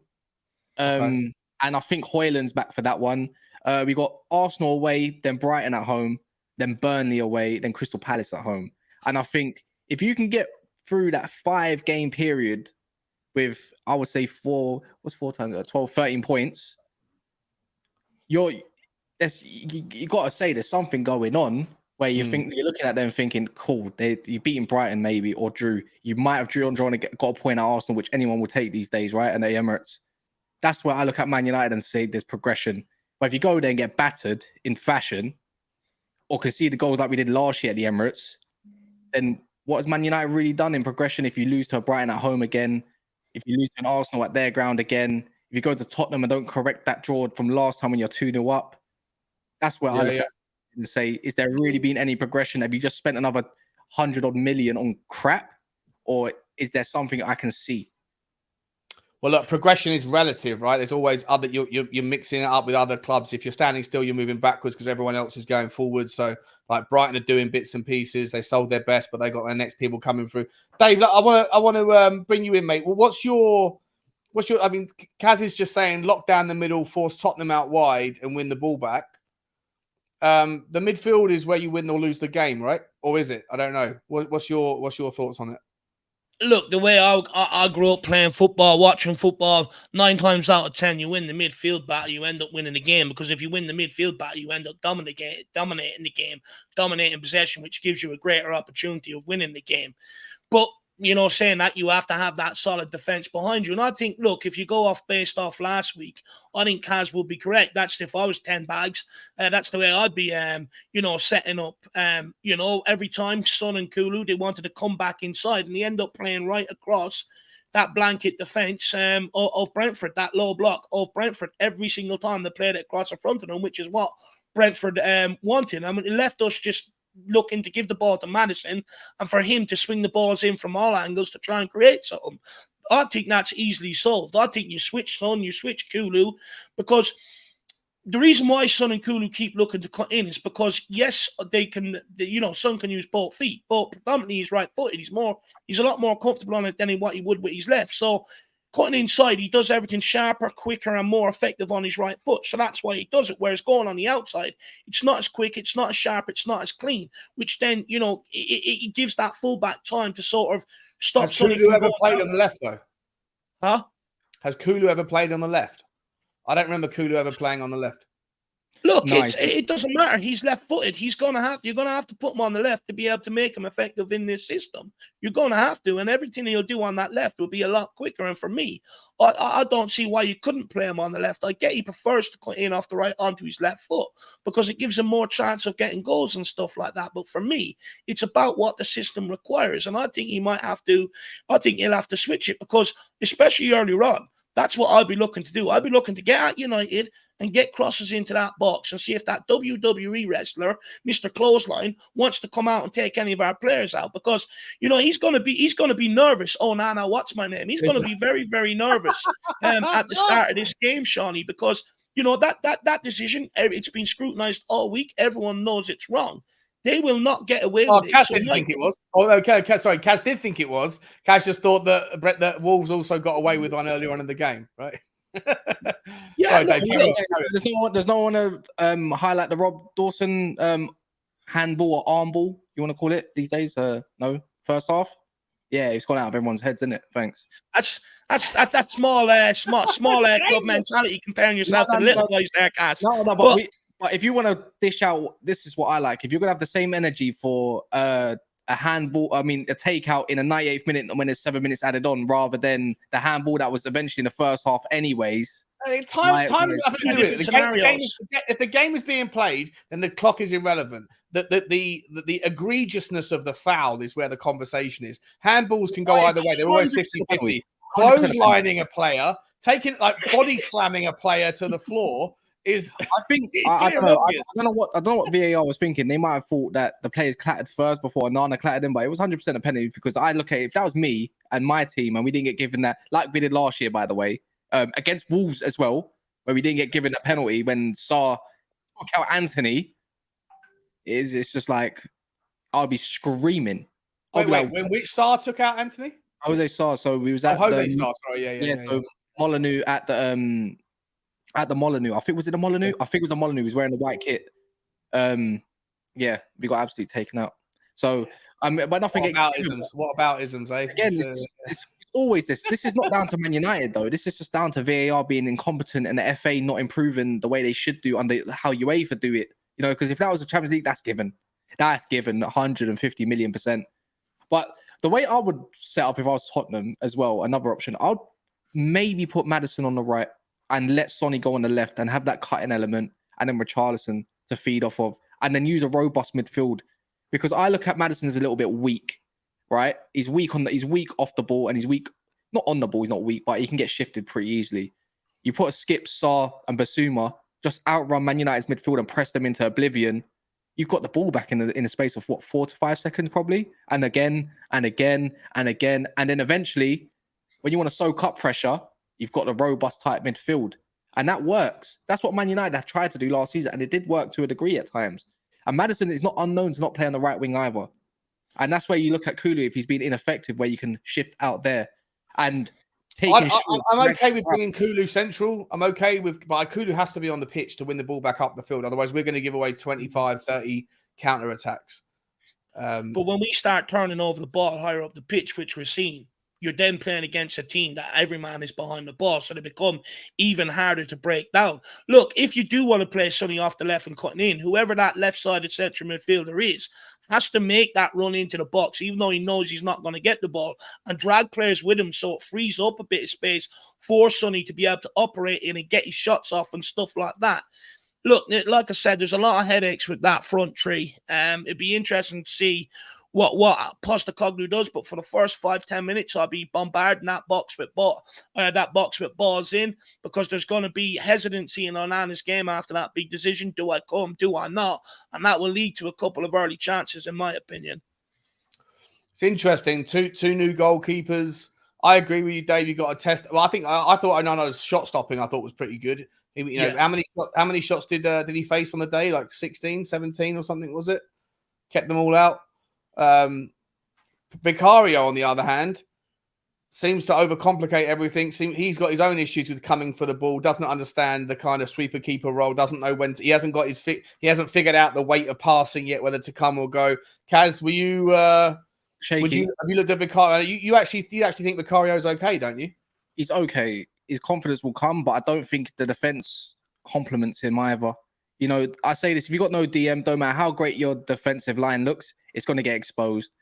And I think Højlund's back for that one. We got Arsenal away, then Brighton at home, then Burnley away, then Crystal Palace at home. And I think if you can get through that 5-game period with, I would say 4 times 12, 13 points, you got to say there's something going on where you're looking at them thinking, cool, you're beating Brighton maybe, or drew. You might have drawn and got a point at Arsenal, which anyone will take these days, right? And the Emirates. That's where I look at Man United and say there's progression. But if you go there and get battered in fashion, or concede the goals like we did last year at the Emirates, then what has Man United really done in progression? If you lose to Brighton at home again, if you lose to an Arsenal at their ground again, if you go to Tottenham and don't correct that draw from last time when you're 2-0 up, that's where I look at. and say, is there really been any progression? Have you just spent another 100 odd million on crap, or is there something I can see? Well, look, progression is relative, right? There's always other you're mixing it up with other clubs. If you're standing still, you're moving backwards because everyone else is going forward. So, like Brighton are doing bits and pieces. They sold their best, but they got their next people coming through. Dave, look, I want to bring you in, mate. Well, what's your? I mean, Kaz is just saying lock down the middle, force Tottenham out wide, and win the ball back. The midfield is where you win or lose the game, right? Or is it? I don't know. What's your thoughts on it? Look, the way I grew up playing football, watching football, 9 times out of 10, you win the midfield battle, you end up winning the game. Because if you win the midfield battle, you end up dominating the game, dominating possession, which gives you a greater opportunity of winning the game. But, saying that, you have to have that solid defense behind you. And I think, look, if you go based off last week, I think Kaz will be correct. That's if I was 10 bags. That's the way I'd be, setting up. Every time Son and Kulu, they wanted to come back inside, and they end up playing right across that blanket defense of Brentford, that low block of Brentford every single time they played it across the front of them, which is what Brentford wanted. I mean, it left us just looking to give the ball to Maddison and for him to swing the balls in from all angles to try and create something. I think that's easily solved. I think you switch Son, you switch Kulu, because the reason why Son and Kulu keep looking to cut in is because, yes, they can, Son can use both feet, but predominantly he's right-footed. He's a lot more comfortable on it than what he would with his left. So cutting inside, he does everything sharper, quicker, and more effective on his right foot. So that's why he does it. Whereas going on the outside, it's not as quick, it's not as sharp, it's not as clean, which then, it gives that fullback time to sort of stop. Has Kulu ever played on the left, though? Huh? Has Kulu ever played on the left? I don't remember Kulu ever playing on the left. Look, it doesn't matter. He's left-footed. You're gonna have to put him on the left to be able to make him effective in this system. You're gonna have to, and everything he'll do on that left will be a lot quicker. And for me, I don't see why you couldn't play him on the left. I get he prefers to cut in off the right onto his left foot because it gives him more chance of getting goals and stuff like that. But for me, it's about what the system requires, and I think he might have to. I think he'll have to switch it because, especially earlier on, that's what I'd be looking to do. I'd be looking to get at United and get crosses into that box and see if that WWE wrestler, Mr. Clothesline, wants to come out and take any of our players out, because he's going to be nervous. Oh, Nana, what's my name? He's going to be very, very nervous at the start of this game, Shawnee, because that decision, it's been scrutinized all week. Everyone knows it's wrong. They will not get away with it. Kaz didn't think it was. Oh, okay. Sorry, Kaz did think it was. Kaz just thought that Wolves also got away with one earlier on in the game, right? Yeah, there's no one to highlight the Rob Dawson handball or arm ball, you want to call it these days? No, first half. Yeah, it's gone out of everyone's heads, isn't it? Thanks. That's small club mentality comparing yourself to the little guys there, Kaz. But if you want to dish out, this is what I like. If you're gonna have the same energy for a handball, a takeout in a 98th minute when there's 7 minutes added on, rather than the handball that was eventually in the first half, anyways. Time's nothing to do with it. If the game is being played, then the clock is irrelevant. The egregiousness of the foul is where the conversation is. Handballs can go either way. They're always 50-50. Clotheslining a player, body slamming a player to the floor. I don't know what VAR was thinking. They might have thought that the players clattered first before Onana clattered him, but it was 100% a penalty, because I look at it, if that was me and my team and we didn't get given that, like we did last year, by the way, against Wolves as well, where we didn't get given a penalty when Sarr took out Anthony, it's just like I'll be screaming. Wait, when which Sarr took out Anthony? Jose Sarr. So we was at Sarr. Sorry, yeah. So Molyneux at the Molyneux. I think was it the Molyneux? I think it was the Molyneux. He was wearing the white kit. Yeah, we got absolutely taken out. So, but nothing. What about isms? Eh? Again, it's always this. This is not down to Man United though. This is just down to VAR being incompetent and the FA not improving the way they should do under how UEFA do it. Because if that was the Champions League, that's given. That's given 150 million%. But the way I would set up if I was Tottenham as well, another option, I'd maybe put Maddison on the right and let Sonny go on the left and have that cutting element, and then Richarlison to feed off of, and then use a robust midfield. Because I look at Maddison as a little bit weak, right? He's weak off the ball, and he's weak, not on the ball, he's not weak, but he can get shifted pretty easily. You put a Skip, Sarr, and Basuma, just outrun Man United's midfield and press them into oblivion. you've got the ball back in a space of 4 to 5 seconds probably, and again and again and again, and then eventually, when you want to soak up pressure, you've got the robust type midfield, and that works. That's what Man United have tried to do last season, and it did work to a degree at times. And Maddison is not unknown to not play on the right wing either, and that's where you look at Kulu if he's been ineffective, where you can shift out there and take. I'm okay with bringing Kulu central. I'm okay with, but Kulu has to be on the pitch to win the ball back up the field. Otherwise, we're going to give away 25, 30 counter attacks. But when we start turning over the ball higher up the pitch, which we're seeing, you're then playing against a team that every man is behind the ball, so they become even harder to break down. Look, if you do want to play Sonny off the left and cutting in, whoever that left-sided central midfielder is has to make that run into the box, even though he knows he's not going to get the ball, and drag players with him so it frees up a bit of space for Sonny to be able to operate in and get his shots off and stuff like that. Look, like I said, there's a lot of headaches with that front three. It'd be interesting to see what Postecoglou does, but for the first 5-10 minutes, I'll be bombarding that box with balls in, because there's going to be hesitancy in Onana's game after that big decision. Do I come? Do I not? And that will lead to a couple of early chances, in my opinion. It's interesting. Two new goalkeepers. I agree with you, Dave. You got to test. Well, I thought Onana's shot stopping, I thought was pretty good. How many shots did he face on the day? Like 16, 17 or something, was it? Kept them all out. Vicario, on the other hand, seems to overcomplicate everything. He's got his own issues with coming for the ball, doesn't understand the kind of sweeper keeper role, doesn't know when to, he hasn't figured out the weight of passing yet, whether to come or go. Kaz, were you shaky? Have you looked at Vicario? You actually think Vicario's okay, don't you? He's okay. His confidence will come, but I don't think the defense complements him either. You know, I say this: if you've got no DM, don't matter how great your defensive line looks, it's going to get exposed.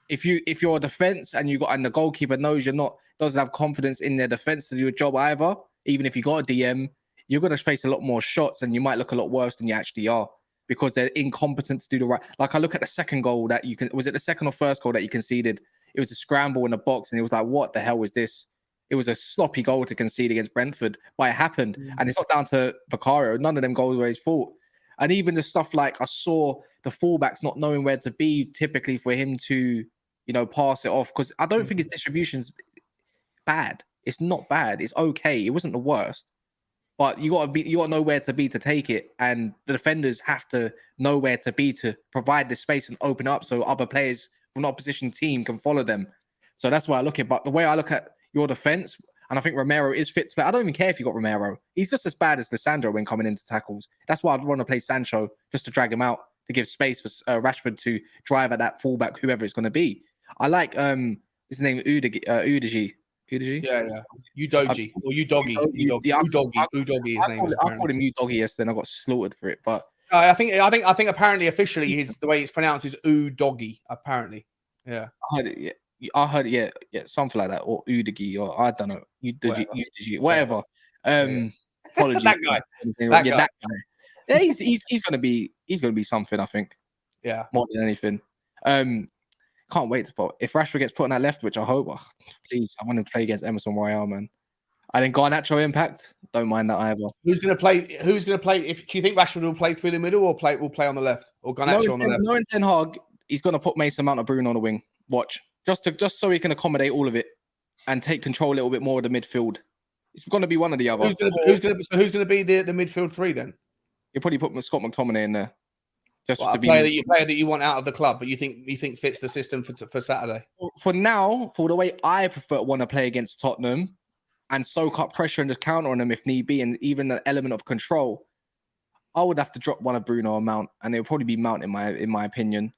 If you're a defense and the goalkeeper knows doesn't have confidence in their defense to do a job either, even if you got a DM, you're going to face a lot more shots and you might look a lot worse than you actually are, because they're incompetent to do the right. Like, I look at the second goal was it the second or first goal that you conceded? It was a scramble in the box, and it was like, what the hell was this? It was a sloppy goal to concede against Brentford, but it happened. And it's not down to Vicario. None of them goals were his fault. And even the stuff like, I saw the fullbacks not knowing where to be typically for him to, pass it off. Because I don't think his distribution's bad. It's not bad. It's okay. It wasn't the worst. But you got to know where to be to take it. And the defenders have to know where to be to provide the space and open up so other players from the opposition team can follow them. So that's why I look at. But the way I look at your defense, and I think Romero is fit to play. I don't even care if you got Romero. He's just as bad as Lissandro when coming into tackles. That's why I'd want to play Sancho, just to drag him out, to give space for Rashford to drive at that fullback, whoever it's going to be. I like his name, Udogi. Yeah. Udogi or Udogi. Udogi. His name. I called him Udogi yesterday, and I got slaughtered for it. But I think apparently officially the way it's pronounced is Udogi. Apparently, yeah. I heard it, yeah, something like that, or Udogi, or I don't know, Udogi, whatever. Apologies, that guy. That guy. Yeah, he's gonna be something, I think. Yeah, more than anything. Can't wait if Rashford gets put on that left, which I hope. Oh, please, I want him to play against Emerson Royale, man. I think Garnacho impact. Don't mind that either. Who's gonna play? Do you think Rashford will play through the middle or will play on the left, or Garnacho on the left? No, Ten Hag, he's gonna put Mason Mount or Bruno on the wing. Watch. Just so he can accommodate all of it and take control a little bit more of the midfield. It's going to be one or the other. Who's going to be the midfield three then? You'll probably put Scott McTominay in there. Just a player that you want out of the club, but you think fits the system for Saturday. For now, for the way I want to play against Tottenham and soak up pressure and just counter on them if need be, and even the element of control, I would have to drop one of Bruno or Mount, and it would probably be Mount in my opinion.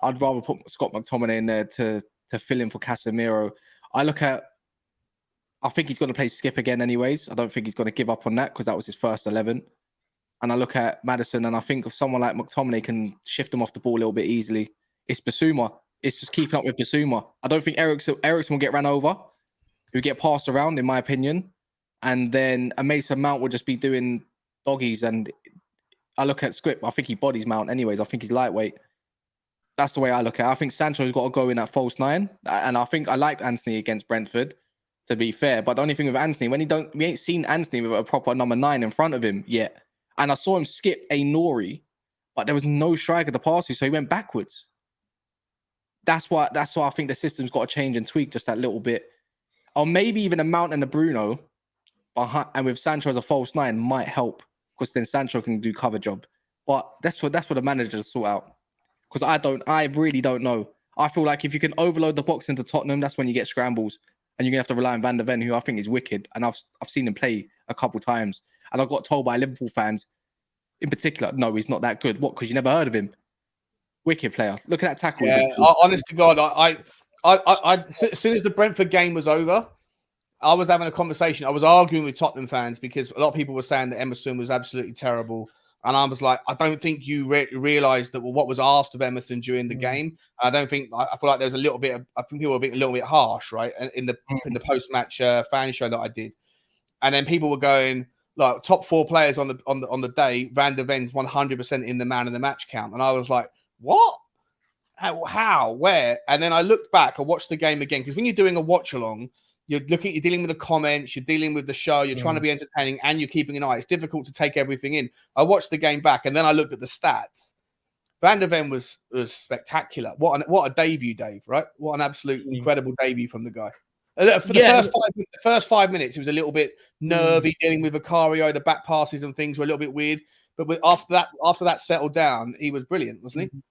I'd rather put Scott McTominay in there to fill in for Casemiro. I think he's going to play Skip again anyways. I don't think he's going to give up on that because that was his first 11. And I look at Maddison, and I think if someone like McTominay can shift him off the ball a little bit easily, it's Basuma. It's just keeping up with Basuma. I don't think Eriksen will get ran over. He'll get passed around, in my opinion. And then a Mason Mount will just be doing doggies. And I look at Skip. I think he bodies Mount anyways. I think he's lightweight. That's the way I look at it. I think Sancho's got to go in at false 9. And I think I liked Anthony against Brentford, to be fair. But the only thing with Anthony, we ain't seen Anthony with a proper number 9 in front of him yet. And I saw him skip a Nori but there was no striker to pass to, so he went backwards. That's why I think the system's got to change and tweak just that little bit. Or maybe even a Mount and a Bruno behind, and with Sancho as a false nine might help, because then Sancho can do cover job. But that's for the manager to sort out. Because I really don't know. I feel like if you can overload the box into Tottenham, that's when you get scrambles. And you're going to have to rely on Van der Ven, who I think is wicked. And I've seen him play a couple times. And I got told by Liverpool fans, in particular, no, he's not that good. What? Because you never heard of him. Wicked player. Look at that tackle. Yeah, honest to God, I as soon as the Brentford game was over, I was having a conversation. I was arguing with Tottenham fans because a lot of people were saying that Emerson was absolutely terrible. And I was like, I don't think you realised that what was asked of Emerson during the game. I feel like there's a little bit. I think people were being a little bit harsh, right? In the post-match fan show that I did, and then people were going like top 4 players on the day. Van der Ven's 100% in the man of the match count, and I was like, what? How? Where? And then I looked back. I watched the game again because when you're doing a watch along, you're dealing with the comments, you're dealing with the show, you're trying to be entertaining, and you're keeping an eye. It's difficult to take everything in. I watched the game back, and then I looked at the stats. Van der Ven was spectacular. What a debut, Dave, right? What an absolute incredible debut from the guy. For the first 5 minutes, it was a little bit nervy, dealing with Vicario. The back passes and things were a little bit weird. But after that settled down, he was brilliant, wasn't he?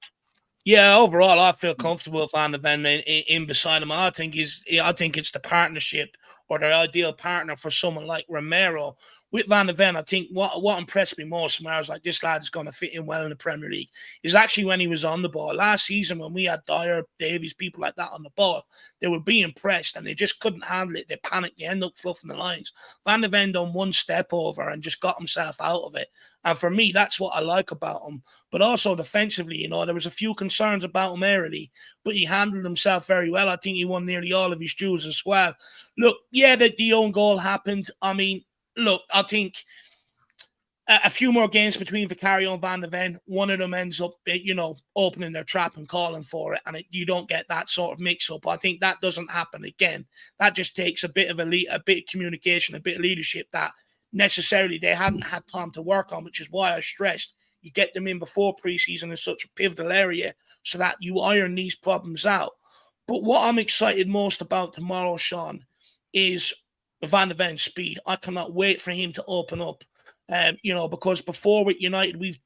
Yeah, overall, I feel comfortable with Van der Ven in beside him. I think it's the partnership or the ideal partner for someone like Romero. With Van der Ven, I think what impressed me most, when I was like, this lad's going to fit in well in the Premier League, is actually when he was on the ball. Last season, when we had Dyer, Davies, people like that on the ball, they would be impressed and they just couldn't handle it. They panicked. They end up fluffing the lines. Van der Ven done one step over and just got himself out of it. And for me, that's what I like about him. But also defensively, there was a few concerns about him early, but he handled himself very well. I think he won nearly all of his dues as well. Look, yeah, the own goal happened. I mean, look, I think a few more games between Vicario and Van der Ven, one of them ends up, opening their trap and calling for it, and you don't get that sort of mix-up. I think that doesn't happen again. That just takes a bit of communication, a bit of leadership that necessarily they hadn't had time to work on, which is why I stressed you get them in before preseason in such a pivotal area so that you iron these problems out. But what I'm excited most about tomorrow, Sean, is Van der Ven's speed. I cannot wait for him to open up. Because before with United, we've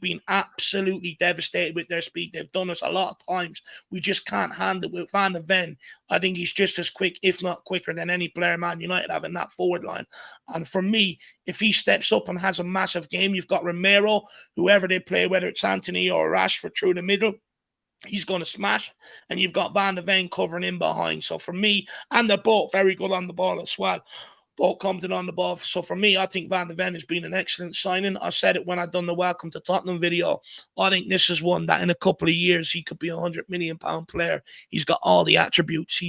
been absolutely devastated with their speed. They've done us a lot of times. We just can't handle it. With Van der Ven, I think he's just as quick, if not quicker, than any player Man United have in that forward line. And for me, if he steps up and has a massive game, you've got Romero, whoever they play, whether it's Anthony or Rashford through the middle, he's going to smash. And you've got Van der Ven covering in behind. So for me, and they're both very good on the ball as well. Both Compton on the ball. So for me, I think Van der Ven has been an excellent signing. I said it when I done the Welcome to Tottenham video. I think this is one that in a couple of years, he could be a £100 million player. He's got all the attributes.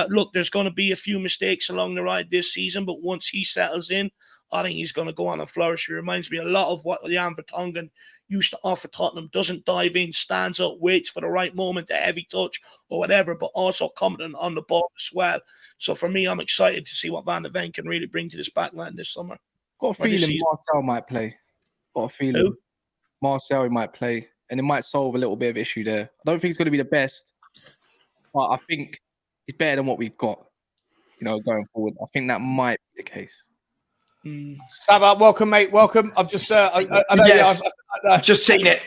Look, there's going to be a few mistakes along the ride this season, but once he settles in, I think he's going to go on and flourish. He reminds me a lot of what Jan Vertonghen used to offer Tottenham. Doesn't dive in, stands up, waits for the right moment, a heavy touch or whatever, but also competent on the ball as well. So for me, I'm excited to see what Van der Ven can really bring to this back line this summer. Got a feeling Marcel might play. Got a feeling Who? Marcel might play, and it might solve a little bit of issue there. I don't think he's going to be the best, but I think he's better than what we've got, going forward. I think that might be the case. Saba, welcome, mate. Welcome. I've just, I've just seen it.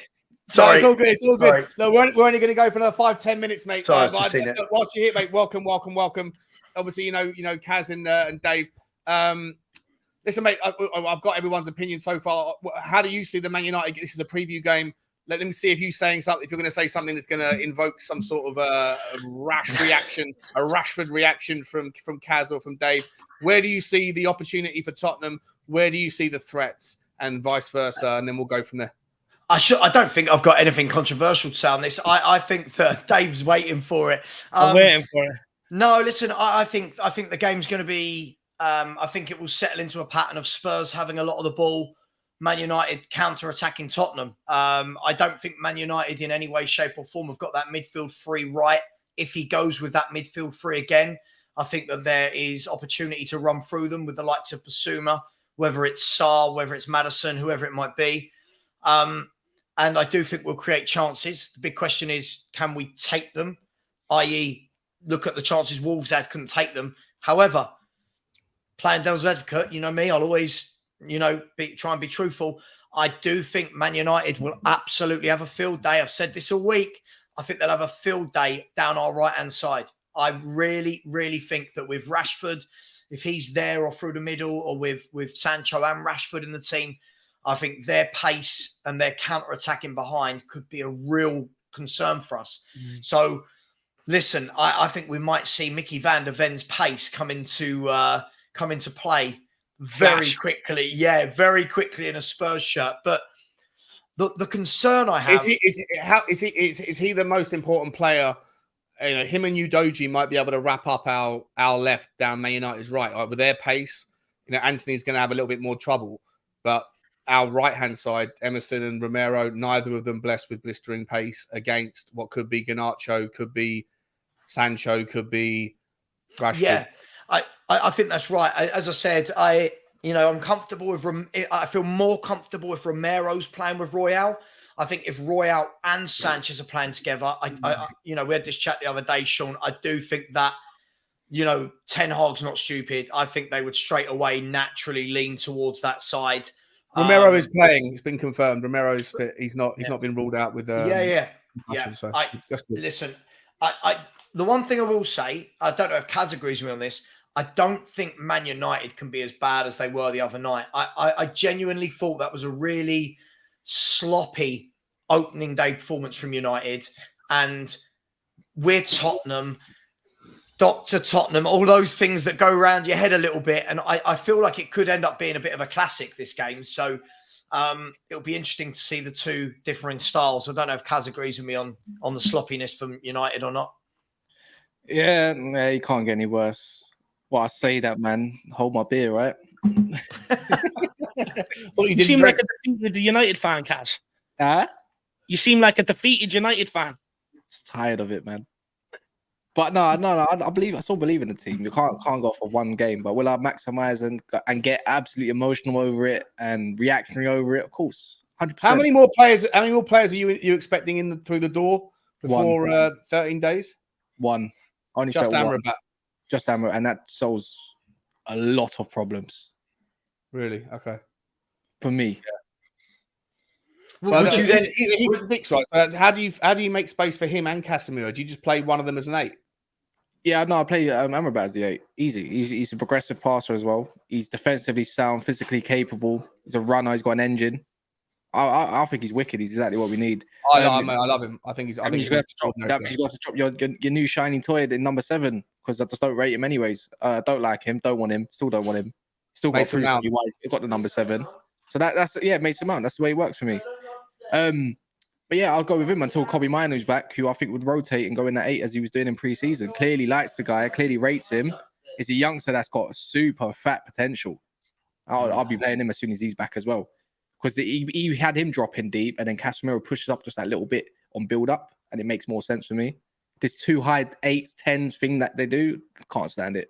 Sorry, no, it's all good. It's all good. No, we're only going to go for another 5-10 minutes, mate. Sorry, I've just seen it. Whilst you're here, mate, welcome. Obviously, Kaz and Dave. Listen, mate, I've got everyone's opinion so far. How do you see the Man United? This is a preview game. Let me see if you're saying something. If you're going to say something that's going to invoke some sort of a rash reaction, a Rashford reaction from Kaz or from Dave. Where do you see the opportunity for Tottenham? Where do you see the threats, and vice versa? And then we'll go from there. I don't think I've got anything controversial to say on this. I think that Dave's waiting for it. I'm waiting for it. No, listen. I think the game's going to be. I think it will settle into a pattern of Spurs having a lot of the ball, Man United counter-attacking Tottenham. I don't think Man United in any way, shape or form have got that midfield three right. If he goes with that midfield three again, I think that there is opportunity to run through them with the likes of Basuma, whether it's Sarr, whether it's Maddison, whoever it might be. and I do think we'll create chances. The big question is, can we take them? I.e., look at the chances Wolves had, couldn't take them. However, playing devil's advocate, you know me, I'll always, try and be truthful. I do think Man United will absolutely have a field day. I've said this all week. I think they'll have a field day down our right-hand side. I really, really think that with Rashford, if he's there or through the middle, or with Sancho and Rashford in the team, I think their pace and their counter-attacking behind could be a real concern for us. So, listen, I think we might see Mickey van der Ven's pace come into play very quickly. Yeah, very quickly in a Spurs shirt. But the concern I have is he the most important player? Him and Udogie might be able to wrap up our left down Man United's right. With their pace, Anthony's going to have a little bit more trouble. But our right-hand side, Emerson and Romero, neither of them blessed with blistering pace against what could be Garnacho, could be Sancho, could be Rashford. Yeah, I think that's right. As I said, I'm comfortable with. I feel more comfortable if Romero's playing with Royale. I think if Royale and Sanchez are playing together, we had this chat the other day, Sean. I do think that, Ten Hag's not stupid. I think they would straight away naturally lean towards that side. Romero is playing. It's been confirmed. Romero's fit. He's not been ruled out with. Yeah. So listen, the one thing I will say, I don't know if Kaz agrees with me on this. I don't think Man United can be as bad as they were the other night. I genuinely thought that was a really sloppy opening day performance from United, and we're Tottenham, Dr. Tottenham, all those things that go around your head a little bit. And I feel like it could end up being a bit of a classic, this game. So it'll be interesting to see the two differing styles. I don't know if Kaz agrees with me on the sloppiness from United or not. Yeah, you can't get any worse. Well, I say that, man. Hold my beer, right? You seem like a defeated United fan, Kaz. You seem like a defeated United fan. Just tired of it, man. But no, I still believe in the team. You can't go for one game, but will I maximize and get absolutely emotional over it and reactionary over it? Of course, 100%. How many more players are you expecting through the door before 13 days? One. Only just Amrabat. Just Amrabat, and that solves a lot of problems. Really? Okay. For me. Yeah. Well, would you then? He's 6, right? So how do you make space for him and Casemiro? Do you just play one of them as an 8? Yeah, no, I play Amrabat as the 8. Easy. He's a progressive passer as well. He's defensively sound, physically capable. He's a runner. He's got an engine. I think he's wicked. He's exactly what we need. I love him. I think he's. You've got to drop your new shiny toy in number 7, because I just don't rate him anyways. Don't like him. Don't want him. Still don't want him. Still got proof why he's got the number 7. So that's Mason Mount. That's the way it works for me. But yeah, I'll go with him until Kobe Maino's back, who I think would rotate and go in at 8 as he was doing in pre-season. Clearly likes the guy. Clearly rates him. Is a youngster that's got super fat potential. I'll be playing him as soon as he's back as well. Because he had him dropping deep, and then Casemiro pushes up just that little bit on build-up, and it makes more sense for me. This too high 8s, 10s thing that they do, can't stand it.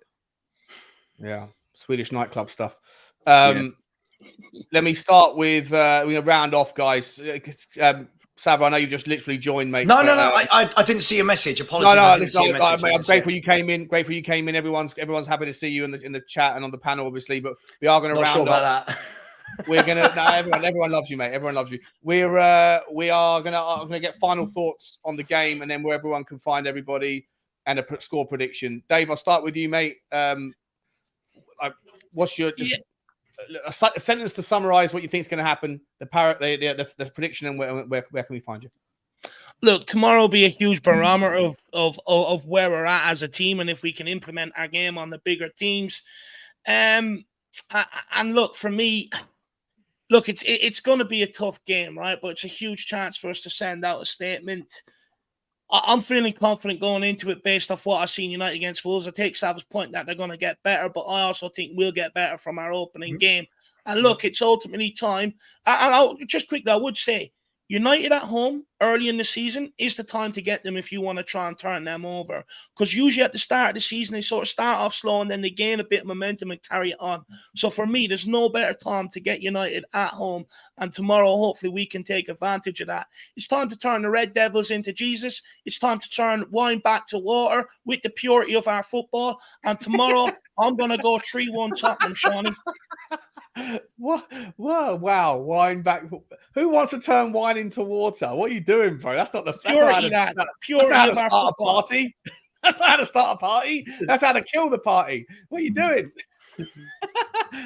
Yeah, Swedish nightclub stuff. Let me start with, round off, guys. Sav, I know you just literally joined, mate. No. I didn't see a message. Apologies. I'm grateful you came in. Everyone's happy to see you in the chat and on the panel, obviously. But we are going to round off. That. We're gonna. Everyone loves you, mate. Everyone loves you. We are gonna get final thoughts on the game, and then where everyone can find everybody and a score prediction. Dave, I'll start with you, mate. What's your a sentence to summarize what you think is going to happen? The prediction, and where can we find you? Look, tomorrow will be a huge barometer of where we're at as a team, and if we can implement our game on the bigger teams. And look, for me. Look, it's going to be a tough game, right? But it's a huge chance for us to send out a statement. I'm feeling confident going into it based off what I've seen United against Wolves. I take Sav's point that they're going to get better, but I also think we'll get better from our opening game. And look, it's ultimately time. And just quickly, I would say, United at home early in the season is the time to get them if you want to try and turn them over. Because usually at the start of the season, they sort of start off slow and then they gain a bit of momentum and carry it on. So for me, there's no better time to get United at home. And tomorrow, hopefully, we can take advantage of that. It's time to turn the Red Devils into Jesus. It's time to turn wine back to water with the purity of our football. And tomorrow, I'm going to go 3-1 Tottenham, Shawnee. What? Whoa, wow, wine back. Who wants to turn wine into water? What are you doing, bro? That's not how to start a party. That's not how to start a party. That's how to kill the party. What are you doing?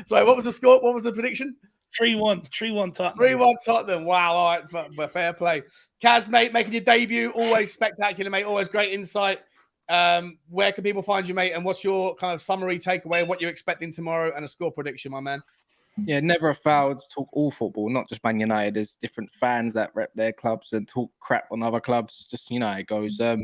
Sorry, what was the score? What was the prediction? 3-1 Tottenham. 3-1 Tottenham. Wow, all right, fair play. Kaz, mate, making your debut. Always spectacular, mate. Always great insight. Where can people find you, mate? And what's your kind of summary takeaway of what you're expecting tomorrow and a score prediction, my man? Yeah, never a foul to talk all football, not just Man United. There's different fans that rep their clubs and talk crap on other clubs. Just, you know, it goes. But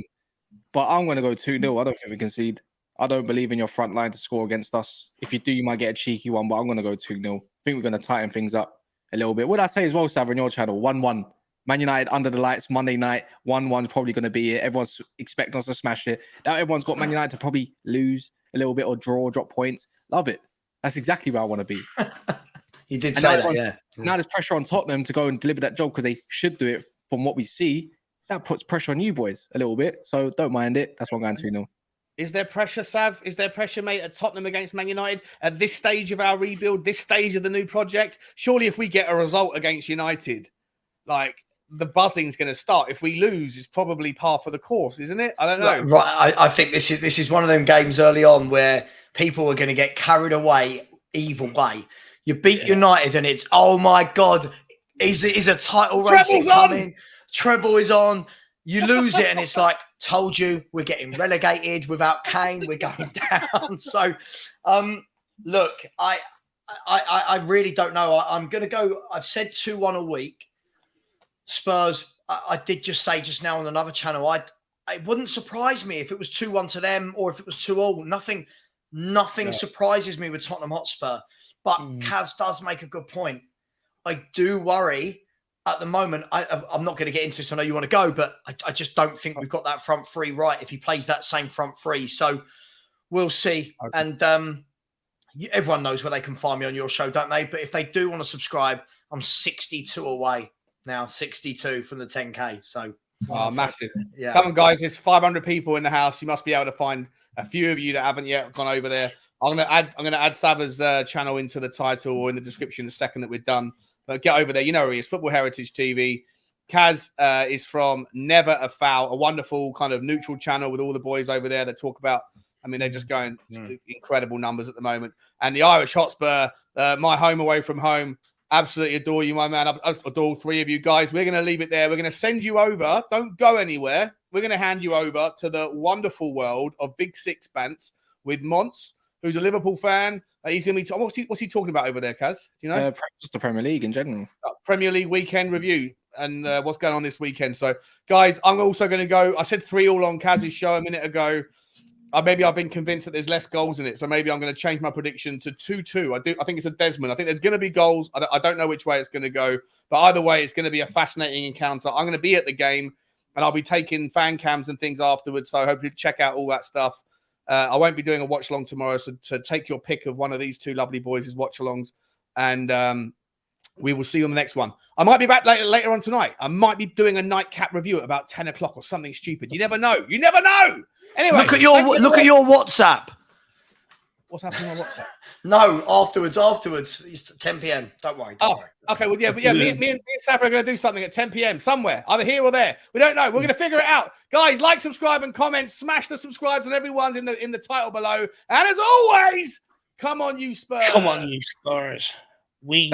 I'm going to go 2-0. I don't think we concede. I don't believe in your front line to score against us. If you do, you might get a cheeky one, but I'm going to go 2-0. I think we're going to tighten things up a little bit. What did I say as well, Sav, on your channel? 1-1. Man United under the lights Monday night. 1-1's probably going to be it. Everyone's expecting us to smash it. Now everyone's got Man United to probably lose a little bit or draw, drop points. Love it. That's exactly where I want to be. You did say that, yeah. Now there's pressure on Tottenham to go and deliver that job because they should do it from what we see. That puts pressure on you boys a little bit. So don't mind it. That's what I'm going to 2-0. Is there pressure, Sav? Is there pressure, mate, at Tottenham against Man United at this stage of our rebuild, this stage of the new project? Surely if we get a result against United, like, the buzzing's going to start. If we lose, it's probably par for the course, isn't it? I don't know. Right. I think this is one of them games early on where people are going to get carried away either way. You beat United and it's, oh my God, is a title race coming? Treble is on. You lose it and it's like, told you, we're getting relegated without Kane. We're going down. So, look, I really don't know. I'm going to go, I've said 2-1 a week. Spurs, I did just say just now on another channel, it wouldn't surprise me if it was 2-1 to them or if it was 2-2. Nothing surprises me with Tottenham Hotspur. But Kaz does make a good point. I do worry at the moment. I'm not going to get into this. I know you want to go, but I just don't think we've got that front three right if he plays that same front three. So we'll see. Okay. And everyone knows where they can find me on your show, don't they? But if they do want to subscribe, I'm 62 away now, 62 from the 10K. So massive. Yeah. Come on, guys. There's 500 people in the house. You must be able to find a few of you that haven't yet gone over there. I'm gonna add Saba's channel into the title or in the description the second that we're done. But get over there. You know who he is. Football Heritage TV. Kaz is from Never a Foul, a wonderful kind of neutral channel with all the boys over there that talk about. I mean, they're just going incredible numbers at the moment. And the Irish Hotspur, my home away from home. Absolutely adore you, my man. I adore all three of you guys. We're going to leave it there. We're going to send you over. Don't go anywhere. We're going to hand you over to the wonderful world of Big Sixpence with Mons, who's a Liverpool fan. He's going to be... What's he talking about over there, Kaz? Do you know? Just the Premier League in general. Premier League weekend review and what's going on this weekend. So, guys, I'm also going to go... I said 3-3 on Kaz's show a minute ago. Maybe I've been convinced that there's less goals in it. So maybe I'm going to change my prediction to 2-2. I think it's a Desmond. I think there's going to be goals. I don't know which way it's going to go. But either way, it's going to be a fascinating encounter. I'm going to be at the game and I'll be taking fan cams and things afterwards. So I hope you check out all that stuff. I won't be doing a watch along tomorrow, so take your pick of one of these two lovely boys' watch alongs, and we will see you on the next one. I might be back later on tonight. I might be doing a nightcap review at about 10 o'clock or something stupid. You never know. You never know. Anyway, look at your WhatsApp. What's happening on WhatsApp? No, afterwards. It's 10 p.m. Don't worry. Okay. Well, yeah, me and Safa are going to do something at 10 p.m. somewhere, either here or there. We don't know. We're going to figure it out. Guys, like, subscribe, and comment. Smash the subscribes on everyone's in the title below. And as always, come on, you Spurs. Come on, you Spurs. We